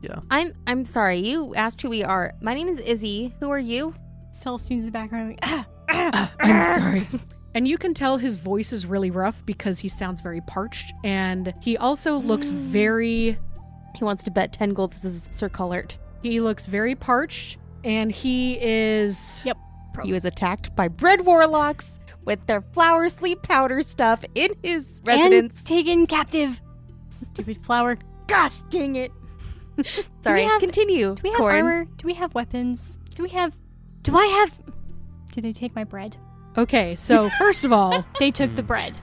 Yeah. I'm sorry, you asked who we are. My name is Izzy. Who are you? Celestine's in the background. Like, I'm sorry. And you can tell his voice is really rough because he sounds very parched. And he also looks very... He wants to bet 10 gold. This is Sir Colart. He looks very parched. And he is... Yep. He was attacked by bread warlocks with their flower sleep powder stuff in his residence. And taken captive. Stupid flower. Gosh dang it. Sorry, continue. Do we have Corrin. armor? Do we have weapons? Do they take my bread? Okay, so first of all, They took the bread.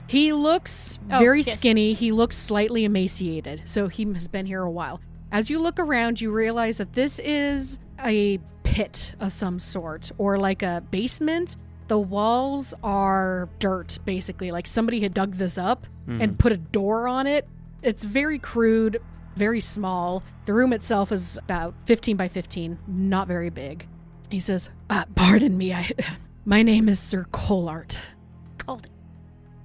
he looks Oh, very yes. skinny. He looks slightly emaciated, so he has been here a while. As you look around, you realize that this is a pit of some sort, or like a basement. The walls are dirt, basically. Like somebody had dug this up and put a door on it. It's very crude, very small. The room itself is about 15 by 15, not very big. He says, pardon me, my name is Sir Colart.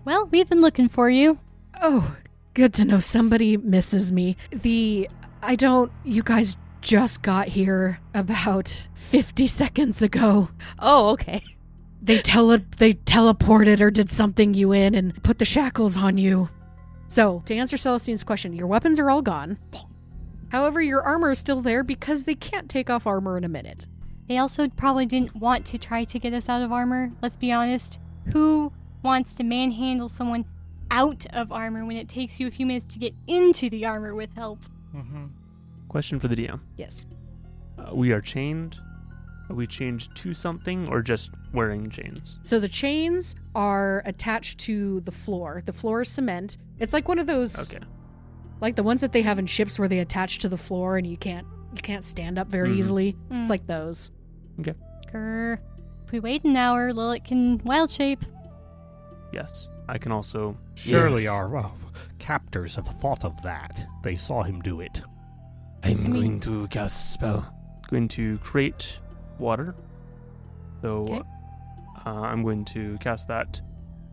Well, we've been looking for you. Oh, good to know somebody misses me. You guys just got here about 50 seconds ago. Oh, okay. They teleported or did something you in and put the shackles on you. So, to answer Celestine's question, your weapons are all gone. Dang. However, your armor is still there because they can't take off armor in a minute. They also probably didn't want to try to get us out of armor. Let's be honest. Who wants to manhandle someone out of armor when it takes you a few minutes to get into the armor with help? Mm-hmm. Question for the DM. Yes. We are chained. Are we chained to something or just wearing chains? So the chains are attached to the floor. The floor is cement. It's like one of those, Okay. like the ones that they have in ships where they attach to the floor and you can't stand up very easily. It's like those. Okay. Grr. If we wait an hour, Lilith can wild shape. Yes. I can also... Surely Yes. our captors have thought of that. They saw him do it. I'm going to cast a spell. Going to create water. So Okay. I'm going to cast that.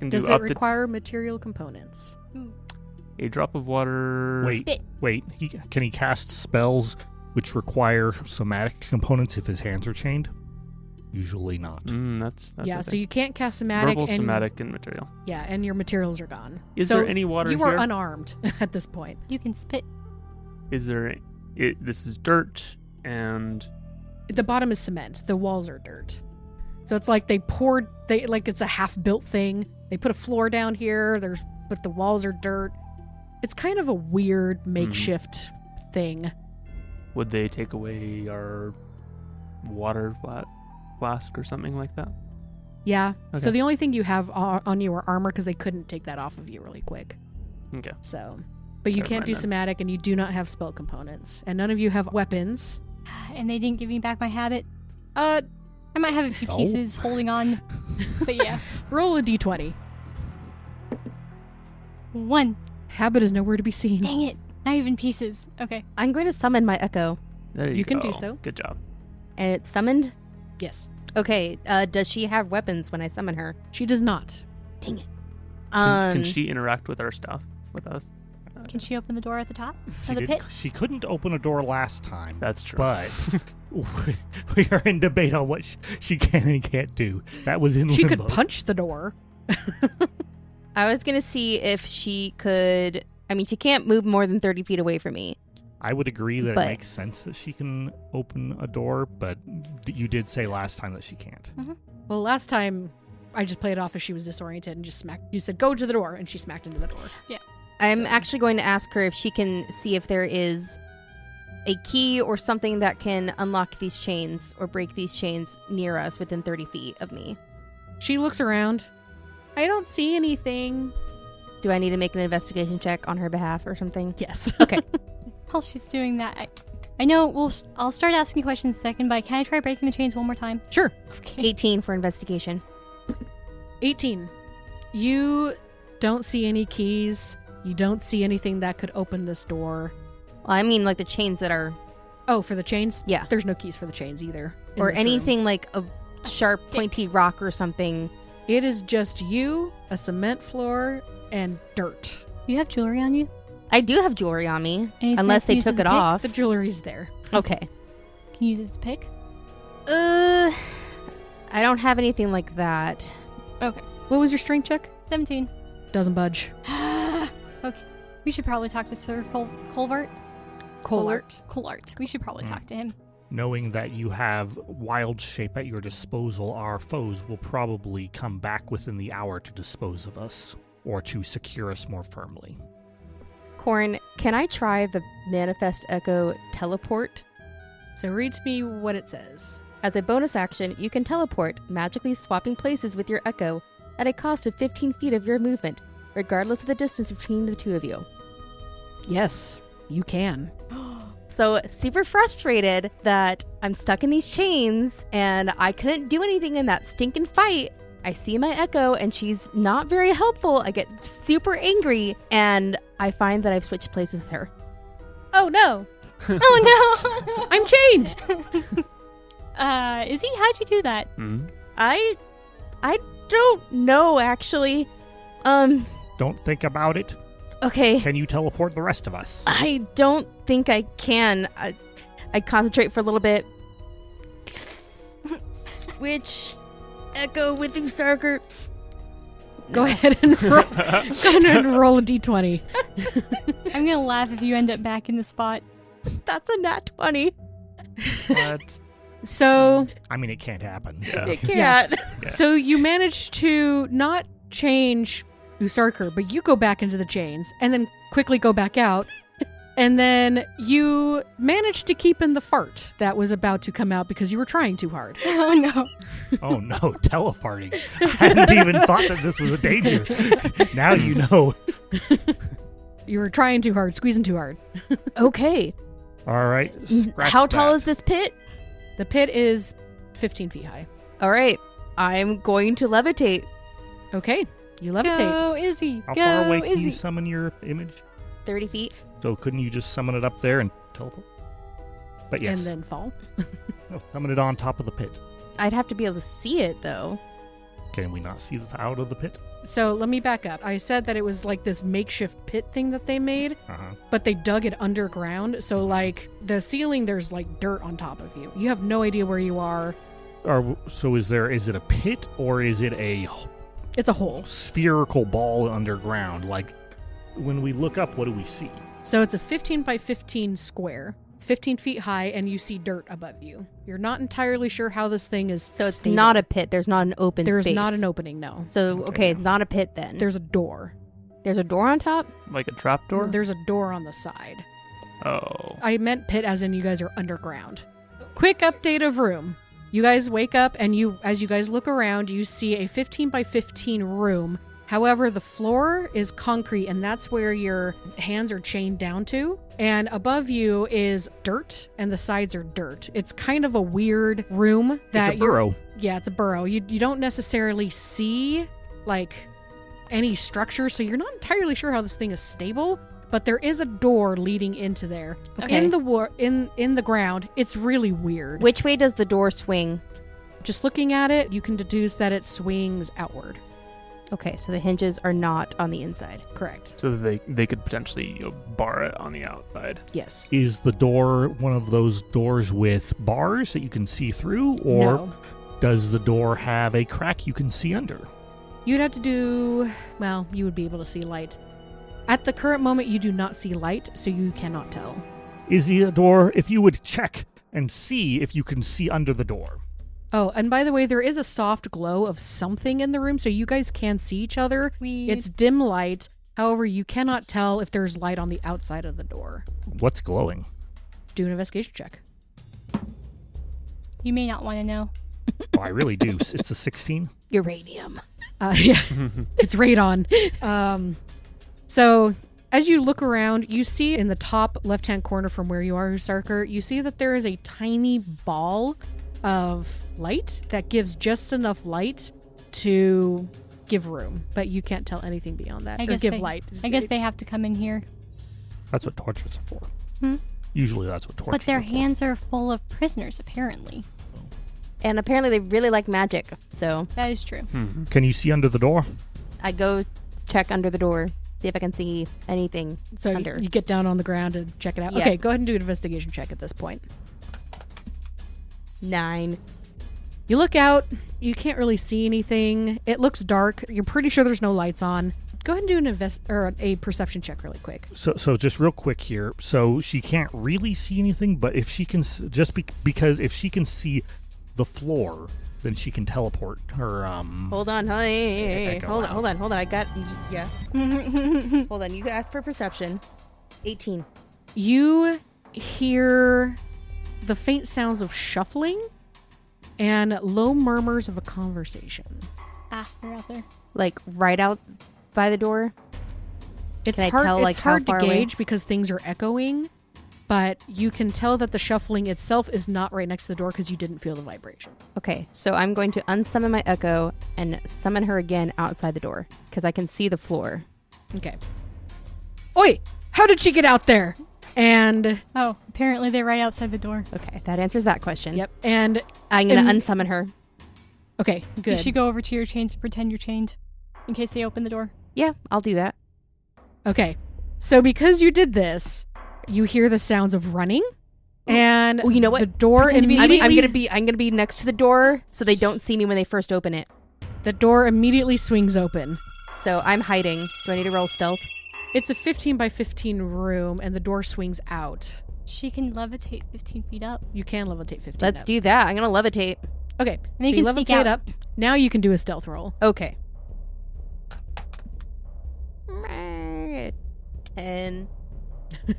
Can Does do it up require material components? to a drop of water. Spit. Wait. Can he cast spells which require somatic components if his hands are chained? Usually not. That's Yeah, the so thing. you can't cast somatic. Verbal, and, somatic, and material. Yeah, and your materials are gone. Is So there any water You here? are unarmed at this point. You can spit. Is there... This is dirt and... The bottom is cement. The walls are dirt. So it's like it's a half-built thing. They put a floor down here. But the walls are dirt. It's kind of a weird makeshift thing. Would they take away our water flask or something like that? Yeah. Okay. So the only thing you have on you are armor because they couldn't take that off of you really quick. Okay. So, but you Never can't mind do then. somatic and you do not have spell components. And none of you have weapons. And they didn't give me back my habit. Uh, I might have a few No. pieces holding on. But yeah. roll a d20. 1. Habit is nowhere to be seen. Dang it. Not even pieces. Okay. I'm going to summon my echo. There You can go. do so. Good job. And it's summoned? Yes. Okay, does she have weapons when I summon her? She does not. Dang it. Can she interact with our stuff with us? Can she open the door at the top She, of the pit? she couldn't open a door last time. That's true. But we are in debate on what she can and can't do. That was in She limbo. could punch the door. I was going to see if she could... I mean, she can't move more than 30 feet away from me. I would agree that But- it makes sense that she can open a door, but you did say last time that she can't. Well, last time I just played it off as she was disoriented and just smacked. You said, go to the door, and she smacked into the door. I'm So- actually going to ask her if she can see if there is a key or something that can unlock these chains or break these chains near us within 30 feet of me. She looks around. I don't see anything. Do I need to make an investigation check on her behalf or something? Yes. Okay. While she's doing that, I know I'll start asking questions second, but can I try breaking the chains one more time? Sure. Okay. 18 for investigation. 18. You don't see any keys. You don't see anything that could open this door. Well, I mean, like the chains that are... Oh, for the chains? Yeah. There's no keys for the chains either. in Or this room. anything like a sharp, stick. pointy rock or something. It is just you, a cement floor, and dirt. You have jewelry on you? I do have jewelry on me, Anything unless I can they use took as a it pick? off. The jewelry's there. Okay. Can you use it as a pick? I don't have anything like that. Okay. What was your strength check? 17. Doesn't budge. Okay. We should probably talk to Sir Colart. Colart. Colart. We should probably talk to him. Knowing that you have wild shape at your disposal, our foes will probably come back within the hour to dispose of us or to secure us more firmly. Corrin, can I try the Manifest Echo teleport? So read to me what it says. As a bonus action, you can teleport, magically swapping places with your Echo at a cost of 15 feet of your movement, regardless of the distance between the two of you. Yes, you can. So super frustrated that I'm stuck in these chains and I couldn't do anything in that stinking fight. I see my Echo and she's not very helpful. I get super angry and I find that I've switched places with her. Oh no! Oh no! I'm chained! Izzy, how'd you do that? Mm-hmm. I don't know actually. Don't think about it. Okay. Can you teleport the rest of us? I don't think I can. I concentrate for a little bit. Switch Echo with Usarker. Go ahead and roll. Go ahead and roll a d20. I'm gonna laugh if you end up back in the spot. That's a nat 20. What? So, I mean, it can't happen. Yeah. So. It can't. Yeah. so you manage to not change Usarker, but you go back into the chains and then quickly go back out. And then you manage to keep in the fart that was about to come out because you were trying too hard. Oh no. Oh no, telefarting. I hadn't even thought that this was a danger. Now you know. You were trying too hard, squeezing too hard. Okay. All right. scratch How tall that. is this pit? The pit is 15 feet high. All right. I'm going to levitate. Okay, you levitate. Go, Izzy. How Go, far away can Izzy. you summon your image? 30 feet. So couldn't you just summon it up there and teleport? But yes. And then fall. No, summon it on top of the pit. I'd have to be able to see it, though. Can we not see out of the pit? So let me back up. I said that it was like this makeshift pit thing that they made, Uh-huh. but they dug it underground. So like the ceiling, there's like dirt on top of you. You have no idea where you are. So is it a pit or is it a It's a hole. spherical ball underground? Like when we look up, what do we see? So it's a 15 by 15 square. It's 15 feet high, and you see dirt above you. You're not entirely sure how this thing is. So it's stable. not a pit. There's not an open There's space. not an opening, no. So, Okay. okay, it's not a pit then. There's a door. There's a door on top? Like a trapdoor? There's a door on the side. Oh. I meant pit as in you guys are underground. Quick update of room. You guys wake up and as you guys look around, you see a 15 by 15 room. However, the floor is concrete and that's where your hands are chained down to. And above you is dirt and the sides are dirt. It's kind of a weird room that It's a burrow. Yeah, it's a burrow. You don't necessarily see like any structure, so you're not entirely sure how this thing is stable. But there is a door leading into there. Okay. In the ground. It's really weird. Which way does the door swing? Just looking at it, you can deduce that it swings outward. Okay, so the hinges are not on the inside. Correct. So they could potentially bar it on the outside. Yes. Is the door one of those doors with bars that you can see through, or No. does the door have a crack you can see under? You'd have to do, well, you would be able to see light. At the current moment, you do not see light, so you cannot tell. Is the door, if you would check and see if you can see under the door? Oh, and by the way, there is a soft glow of something in the room, so you guys can see each other. It's dim light. However, you cannot tell if there's light on the outside of the door. What's glowing? Do an investigation check. You may not want to know. Oh, I really do. It's a 16. Uranium. Yeah, it's radon. So as you look around, you see in the top left-hand corner from where you are, Usarker, you see that there is a tiny ball of light that gives just enough light to give room, but you can't tell anything beyond that. I Or guess give they- light. I guess they have to come in here. That's what torches are for. Hmm? Usually that's what torches But their are for. hands are full of prisoners, apparently. And apparently they really like magic, so That is true. Can you see under the door? I go check under the door, see if I can see anything So under. you get down on the ground and check it out. Yeah. Okay, go ahead and do an investigation check at this point. 9. You look out. You can't really see anything. It looks dark. You're pretty sure there's no lights on. Go ahead and do a perception check really quick. So just real quick here. So she can't really see anything, but if she can, because if she can see the floor, then she can teleport her. Hold on, honey. Echo Hold out. on. I got, yeah. Hold on, you asked for perception. 18. You hear the faint sounds of shuffling and low murmurs of a conversation. Ah, they're out there. Like right out by the door. It's Can I hard, tell, it's like, how hard to far away? gauge because things are echoing, but you can tell that the shuffling itself is not right next to the door because you didn't feel the vibration. Okay, so I'm going to unsummon my echo and summon her again outside the door because I can see the floor. Okay. Oi! How did she get out there? And Oh, apparently they're right outside the door. Okay, that answers that question. yep. And I'm going to And- unsummon her. okay, You good. should go over to your chains and pretend you're chained in case they open the door. Yeah, I'll do that. Okay. So because you did this, you hear the sounds of running, and Oh, you know what? the door Pretend to be immediately I'm gonna be next to the door so they don't see me when they first open it. the door immediately swings open. So I'm hiding. Do I need to roll stealth? It's a 15 by 15 room, and the door swings out. She can levitate 15 feet up. You can levitate 15. Let's up. do that. I'm gonna levitate. Okay, then so you you can sneak levitate out. up. Now you can do a stealth roll. Okay. 10.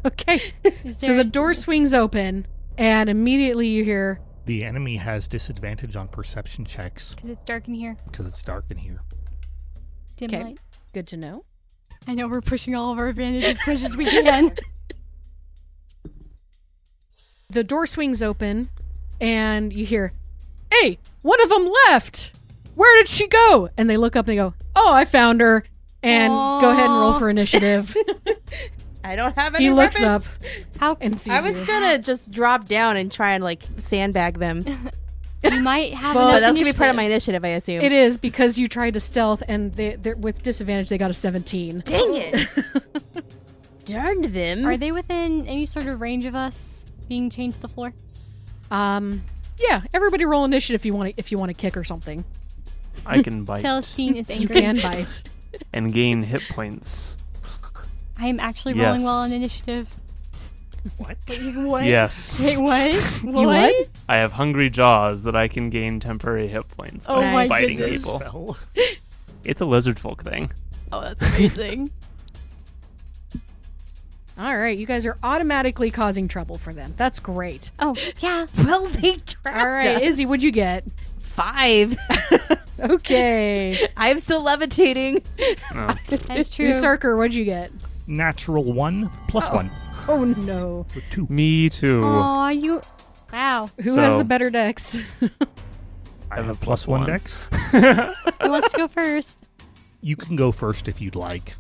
Okay. Is So there the a- door swings open, and immediately you hear, The enemy has disadvantage on perception checks Because it's dark in here. because it's dark in here. Dim Okay. light. good to know. I know we're pushing all of our advantages as much as we can. The door swings open, and you hear, hey, one of them left. Where did she go? And they look up and they go, oh, I found her. And go ahead and roll Aw. for initiative. I don't have any He looks weapons. up How and sees I was you. gonna just drop down and try and like sandbag them. you might have Well, But enough that's gonna be part of my initiative. initiative, I assume. It is because you tried to stealth, and they're with disadvantage, they got a 17. Dang it! Darned them. Are they within any sort of range of us being chained to the floor? Yeah, everybody roll initiative if you want to kick or something. I can bite Celestine is You angry. can bite. and gain hit points. I am actually rolling Yes. well on initiative. What? What? Yes. Wait, what? what? I have hungry jaws that I can gain temporary hit points Oh by my biting goodness. people. Spell. It's a lizard folk thing. Oh, that's amazing. All right, you guys are automatically causing trouble for them. That's great. Oh, yeah. Well, they trapped All right, us. Izzy, what'd you get? 5. Okay. I'm still levitating. No. That's true. Usarker, what'd you get? Natural 1 plus 1 Oh, no. with 2. Me too. Aw, you... Wow. Who has So- the better dex? I have have a plus plus 1 one. dex. Who wants to go first? You can go first if you'd like.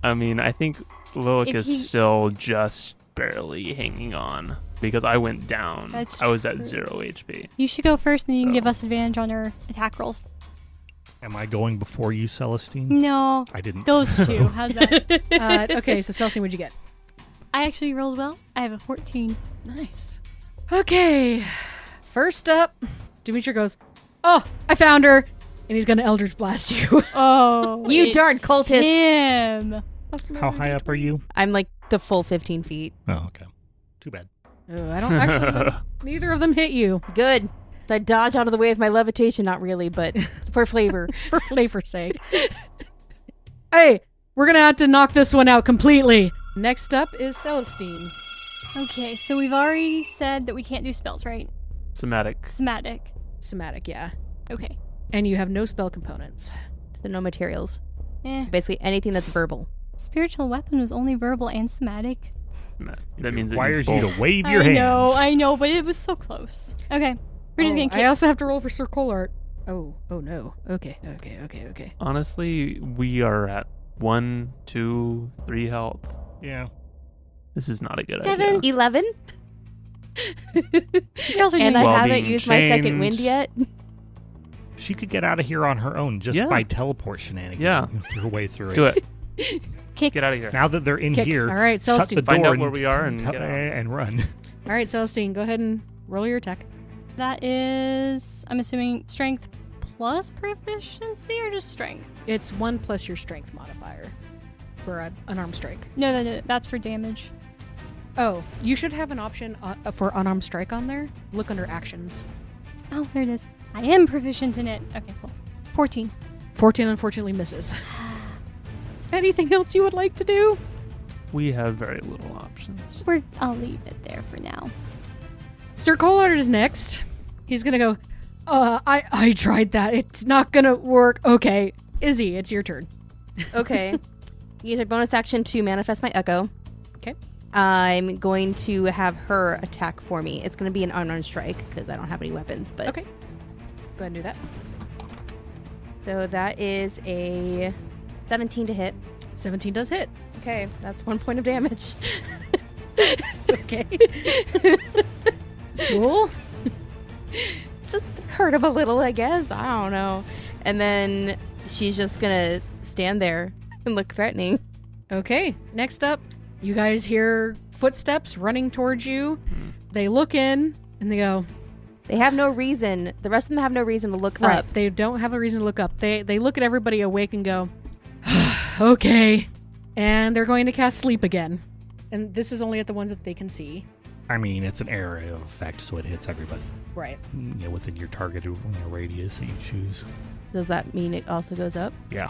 I mean, I think Lilic If is he- still just barely hanging on because I went down. That's I was at true. 0 HP. You should go first, and then you can So- give us advantage on our attack rolls. Am I going before you, Celestine? No. I didn't. Those two. How's that? Okay, so Celestine, what'd you get? I actually rolled well. I have a 14. Nice. Okay. First up, Dimitri goes, oh, I found her. And he's going to Eldritch Blast you. Oh, You it's darn cultist. him. How high up are you? I'm like the full 15 feet. Oh, okay. Too bad. Oh, I don't actually, neither of them hit you. Good. I dodge out of the way with my levitation, not really, but for flavor. For flavor's sake. Hey, we're going to have to knock this one out completely. Next up is Celestine. Okay, so we've already said that we can't do spells, right? Somatic. Somatic. Somatic, yeah. Okay. And you have no spell components. So no materials. Eh. So basically anything that's verbal. Spiritual weapon was only verbal and somatic. That means it requires needs you both. to wave your hands. I know, but it was so close. Okay. We're just gonna I kick. also have to roll for Sir Colart. Oh no. Okay. Honestly, we are at 1, 2, 3 health. Yeah. This is not a good 7. idea. 11? Girls are And doing I While well. haven't being used my second chained. wind yet. She could get out of here on her own just Yeah. by teleport shenanigans. Yeah. Her way through Do it. Kick. Get out of here. Now that they're in Kick. here, All right, shut Celestine. the door Find out and where we are and tell- get out. and run. All right, Celestine, go ahead and roll your attack. That is, I'm assuming, strength plus proficiency or just strength? It's 1 plus your strength modifier for an unarmed strike. No, that's for damage. Oh, you should have an option for unarmed strike on there. Look under actions. Oh, there it is. I am proficient in it. Okay, cool. 14. 14 unfortunately misses. Anything else you would like to do? We have very little options. I'll leave it there for now. Sir Colart is next. He's gonna go, I tried that. It's not gonna work. Okay. Izzy, it's your turn. Okay. Use a bonus action to manifest my echo. Okay. I'm going to have her attack for me. It's going to be an unarmed strike because I don't have any weapons. But Okay. Go ahead and do that. So that is a 17 to hit. 17 does hit. Okay, that's 1 point of damage. Okay. Cool. Just hurt him a little, I guess. I don't know. And then she's just going to stand there and look threatening. Okay. Next up, you guys hear footsteps running towards you. They look in and they go, They have no reason. The rest of them have no reason to look up. They don't have a reason to look up. They look at everybody awake and go, okay. And they're going to cast sleep again. And this is only at the ones that they can see. I mean, it's an area of effect, so it hits everybody. Right. Within your targeted radius that you choose. Does that mean it also goes up? Yeah.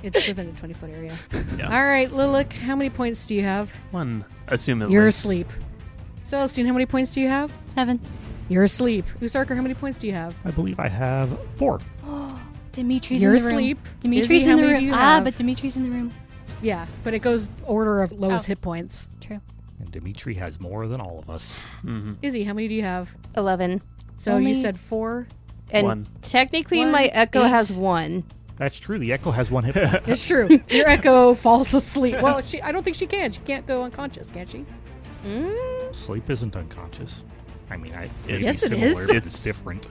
It's within a 20-foot area. Yeah. All right, Lilac, how many points do you have? 1, assumedly. You're asleep. Celestine, how many points do you have? 7. You're asleep. Usarker, how many points do you have? I believe I have 4. Dimitri's You're in the asleep. room. Dimitri's Izzy, how in the many room. do you have? But Dimitri's in the room. Yeah, but it goes order of lowest Oh. hit points. True. And Dimitri has more than all of us. Mm-hmm. Izzy, how many do you have? 11. So Only- you said 4. And 1. technically 1, my echo 8. has 1. That's true. The Echo has 1 hit point. It's true. Your Echo falls asleep. Well, I don't think she can. She can't go unconscious, can she? Sleep isn't unconscious. I mean, Yes, it similar, is. but it's different.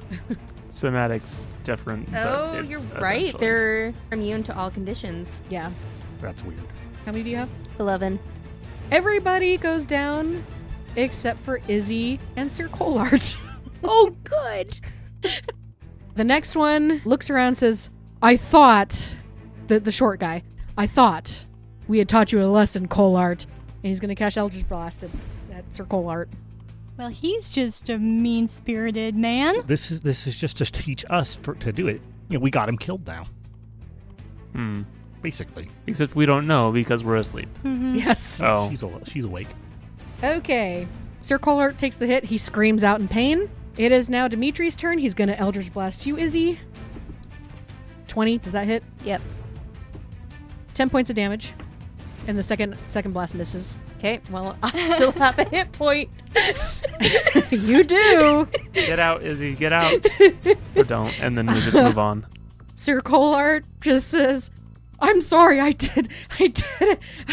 Somatic's different. but Oh, it's you're right. essentially- They're immune to all conditions. Yeah. That's weird. How many do you have? 11. Everybody goes down except for Izzy and Sir Colart. Oh, good. The next one looks around and says, I thought, the short guy, I thought we had taught you a lesson, Colart. And he's going to cast Eldritch Blast at Sir Colart. Well, he's just a mean-spirited man. This is just to teach us to do it. We got him killed now, Hmm. basically. Except we don't know because we're asleep. Mm-hmm. Yes. Oh. She's awake. Okay. Sir Colart takes the hit. He screams out in pain. It is now Dimitri's turn. He's going to Eldritch Blast you, Izzy. 20. Does that hit? Yep. 10 points of damage. And the second blast misses. Okay, well, I still have a hit point. You do. Get out, Izzy. Get out. Or don't. And then we just move on. Sir Colart just says, I'm sorry, I did it.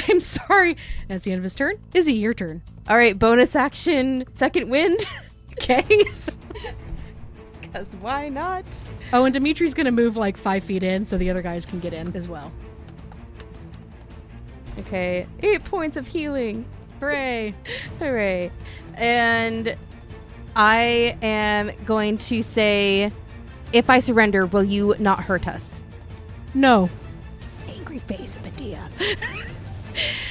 I'm sorry. That's the end of his turn. Izzy, your turn. All right, bonus action, second wind. Okay. Because why not? Oh, and Dimitri's going to move like 5 feet in so the other guys can get in as well. Okay, 8 points of healing. Hooray. Hooray. And I am going to say, if I surrender, will you not hurt us? No. Angry face of the DM.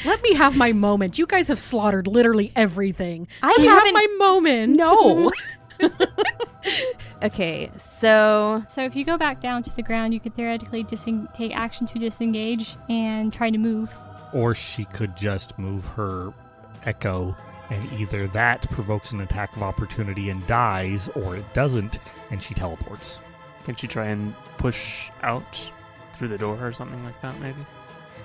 Let me have my moment. You guys have slaughtered literally everything. I Let me have haven't- my moment. No. Okay, so So if you go back down to the ground, you could theoretically take action to disengage and try to move. Or she could just move her Echo, and either that provokes an attack of opportunity and dies, or it doesn't, and she teleports. Can she try and push out through the door or something like that, maybe?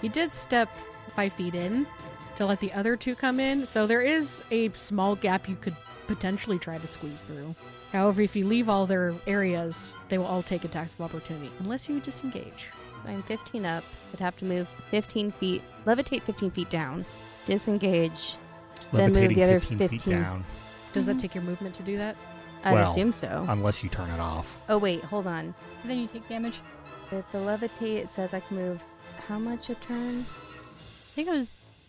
You did step 5 feet in to let the other two come in, so there is a small gap you could potentially try to squeeze through. However, if you leave all their areas, they will all take attacks of opportunity, unless you disengage. I'm 15 up. I'd have to move 15 feet, levitate 15 feet down, disengage, then move Levitating the other 15 15. feet down, Does that take your movement to do that? I'd Well, assume so. unless you turn it off. Oh, wait, hold on. Then you take damage. With the levitate, it says I can move how much a turn? I think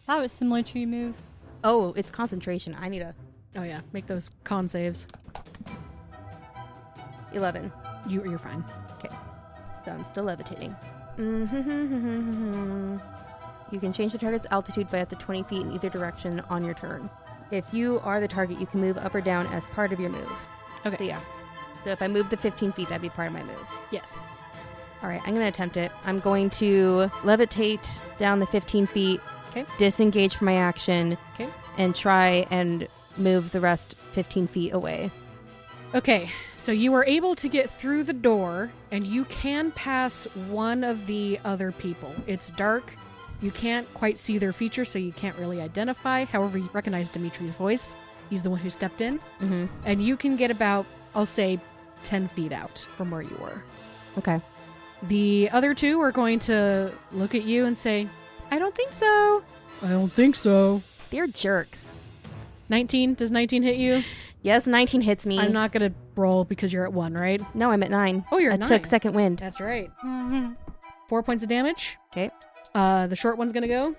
that was similar to your move. Oh, it's concentration. I need a Oh yeah, make those con saves. 11. You're fine. So I'm still levitating. You can change the target's altitude by up to 20 feet in either direction on your turn. If you are the target, you can move up or down as part of your move. Okay. So yeah. So if I move the 15 feet, that'd be part of my move. Yes. All right, I'm going to attempt it. I'm going to levitate down the 15 feet, Okay. disengage from my action, Okay. and try and move the rest 15 feet away. Okay, so you were able to get through the door, and you can pass one of the other people. It's dark. You can't quite see their features, so you can't really identify. However, you recognize Dimitri's voice. He's the one who stepped in. Mm-hmm. And you can get about, I'll say, 10 feet out from where you were. Okay. The other two are going to look at you and say, I don't think so. I don't think so. They're jerks. 19? Does 19 hit you? Yes, 19 hits me. I'm not going to roll because you're at 1, right? No, I'm at 9. Oh, you're I at 9. took second wind. That's right. Mm-hmm. 4 points of damage. Okay. The short one's going to go.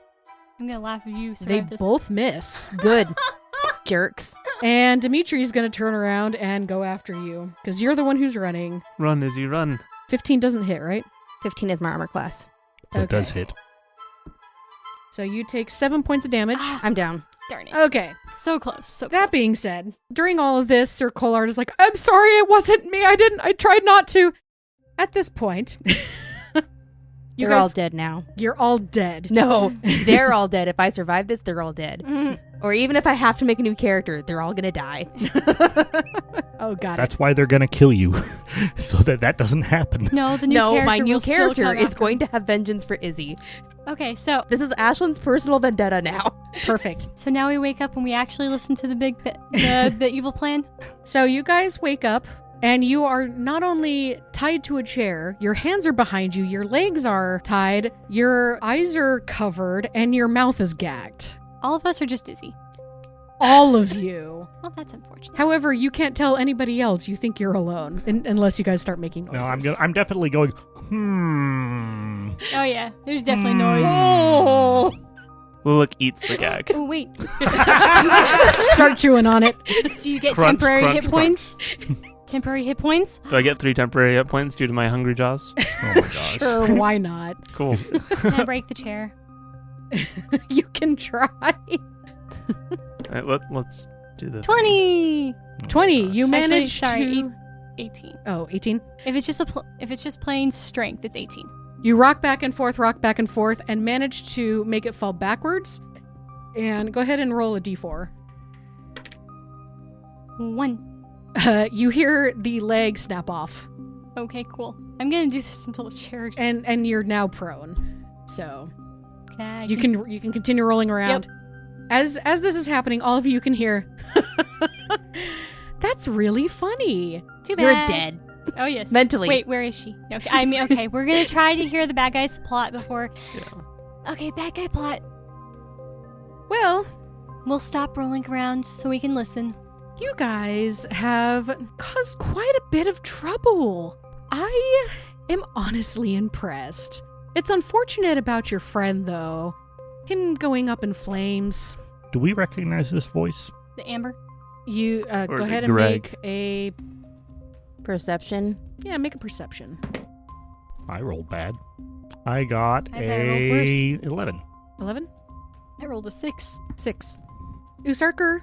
I'm gonna laugh at you. They both miss. Good. Jerks. And Dimitri's going to turn around and go after you because you're the one who's running. Run, Izzy, run. 15 doesn't hit, right? 15 is my armor class. It does hit. So you take 7 points of damage. I'm down. Darn it. Okay. So close. So That close. being said, during all of this, Sir Colart is like, I'm sorry, it wasn't me. I tried not to. At this point, They're all dead now. You're all dead. No, they're all dead. If I survive this, they're all dead. Mhm. Or even if I have to make a new character, they're all gonna die. Oh, got That's why they're going to kill you, so that doesn't happen. No, the new No, character my new will still character come is after going to have vengeance for Izzy. him. Okay, so This is Ashlyn's personal vendetta now. it. Perfect. now we wake up and we actually listen to the the evil plan. So you guys wake up, and you are not only tied to a chair, your hands are behind you, your legs are tied, your eyes are covered, and your mouth is gagged. All of us are just dizzy. All of you. Well, that's unfortunate. However, you can't tell anybody else you think you're alone, unless you guys start making noises. No, I'm definitely going, Oh yeah, there's definitely noise. Oh. Lilac eats the gag. Oh wait, Start chewing on it. do you get Crunch, temporary crunch, hit points? Temporary hit points? Do I get 3 temporary hit points due to my hungry jaws? Oh my gosh. Sure, why not? Cool. Can I break the chair? You can try. All right, let's do this. 20. 20. You Actually, managed sorry, to... 18. Oh, 18. If it's just plain strength, it's 18. You rock back and forth, and manage to make it fall backwards. And go ahead and roll a d4. 1. You hear the leg snap off, Okay, cool. I'm gonna do this until the chair. and you're now prone. So I you can continue rolling around. As this is happening, all of you can hear. That's really funny. Too You're bad. dead. Oh yes. Mentally. Wait, where is she? Okay, I mean, okay, we're gonna try to hear the bad guy's plot before. Yeah. Okay, bad guy plot. Well, We'll stop rolling around so we can listen. you guys have caused quite a bit of trouble. I am honestly impressed. It's unfortunate about your friend, though. Him going up in flames. Do we recognize this voice? The amber. You Or go is it ahead and Greg? make a Perception. make a perception. I rolled bad. I got I bet I rolled a 11. 11? I rolled a 6. 6. Usarker,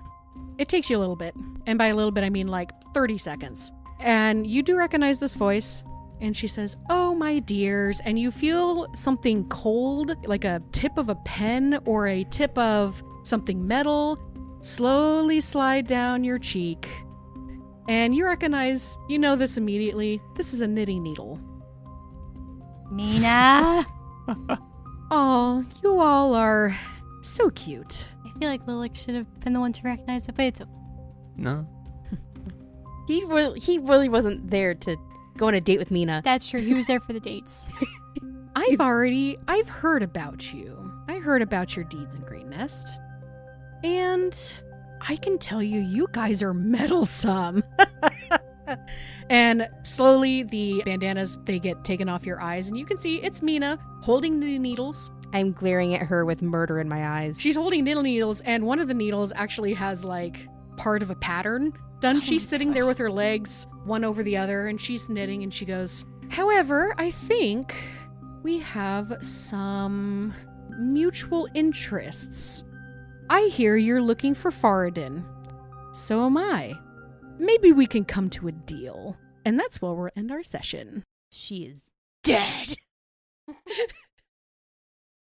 it takes you a little bit. And by a little bit, I mean like 30 seconds. And you do recognize this voice. And she says, "Oh, my dears." And you feel something cold, like a tip of a pen or a tip of something metal, slowly slide down your cheek. And you recognize, you know this immediately. This is a knitting needle. Mina. Oh, you all are so cute. I feel like Lilac should have been the one to recognize it, but it's okay. No? He really wasn't there to go on a date with Mina. That's true. He was there for the dates. I've heard about you. I heard about your deeds in Green Nest. And I can tell you, you guys are meddlesome. And slowly the bandanas, they get taken off your eyes, and you can see it's Mina holding the needles. I'm glaring at her with murder in my eyes. She's holding needles, and one of the needles actually has like part of a pattern done. Oh She's my sitting gosh. there with her legs one over the other, and she's knitting, and she goes, "However, I think we have some mutual interests. I hear you're looking for Faradin. So am I. Maybe we can come to a deal." And that's where we'll end our session. She is dead.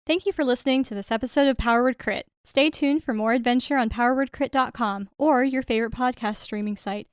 Thank you for listening to this episode of Power Word Crit. Stay tuned for more adventure on powerwordcrit.com or your favorite podcast streaming site.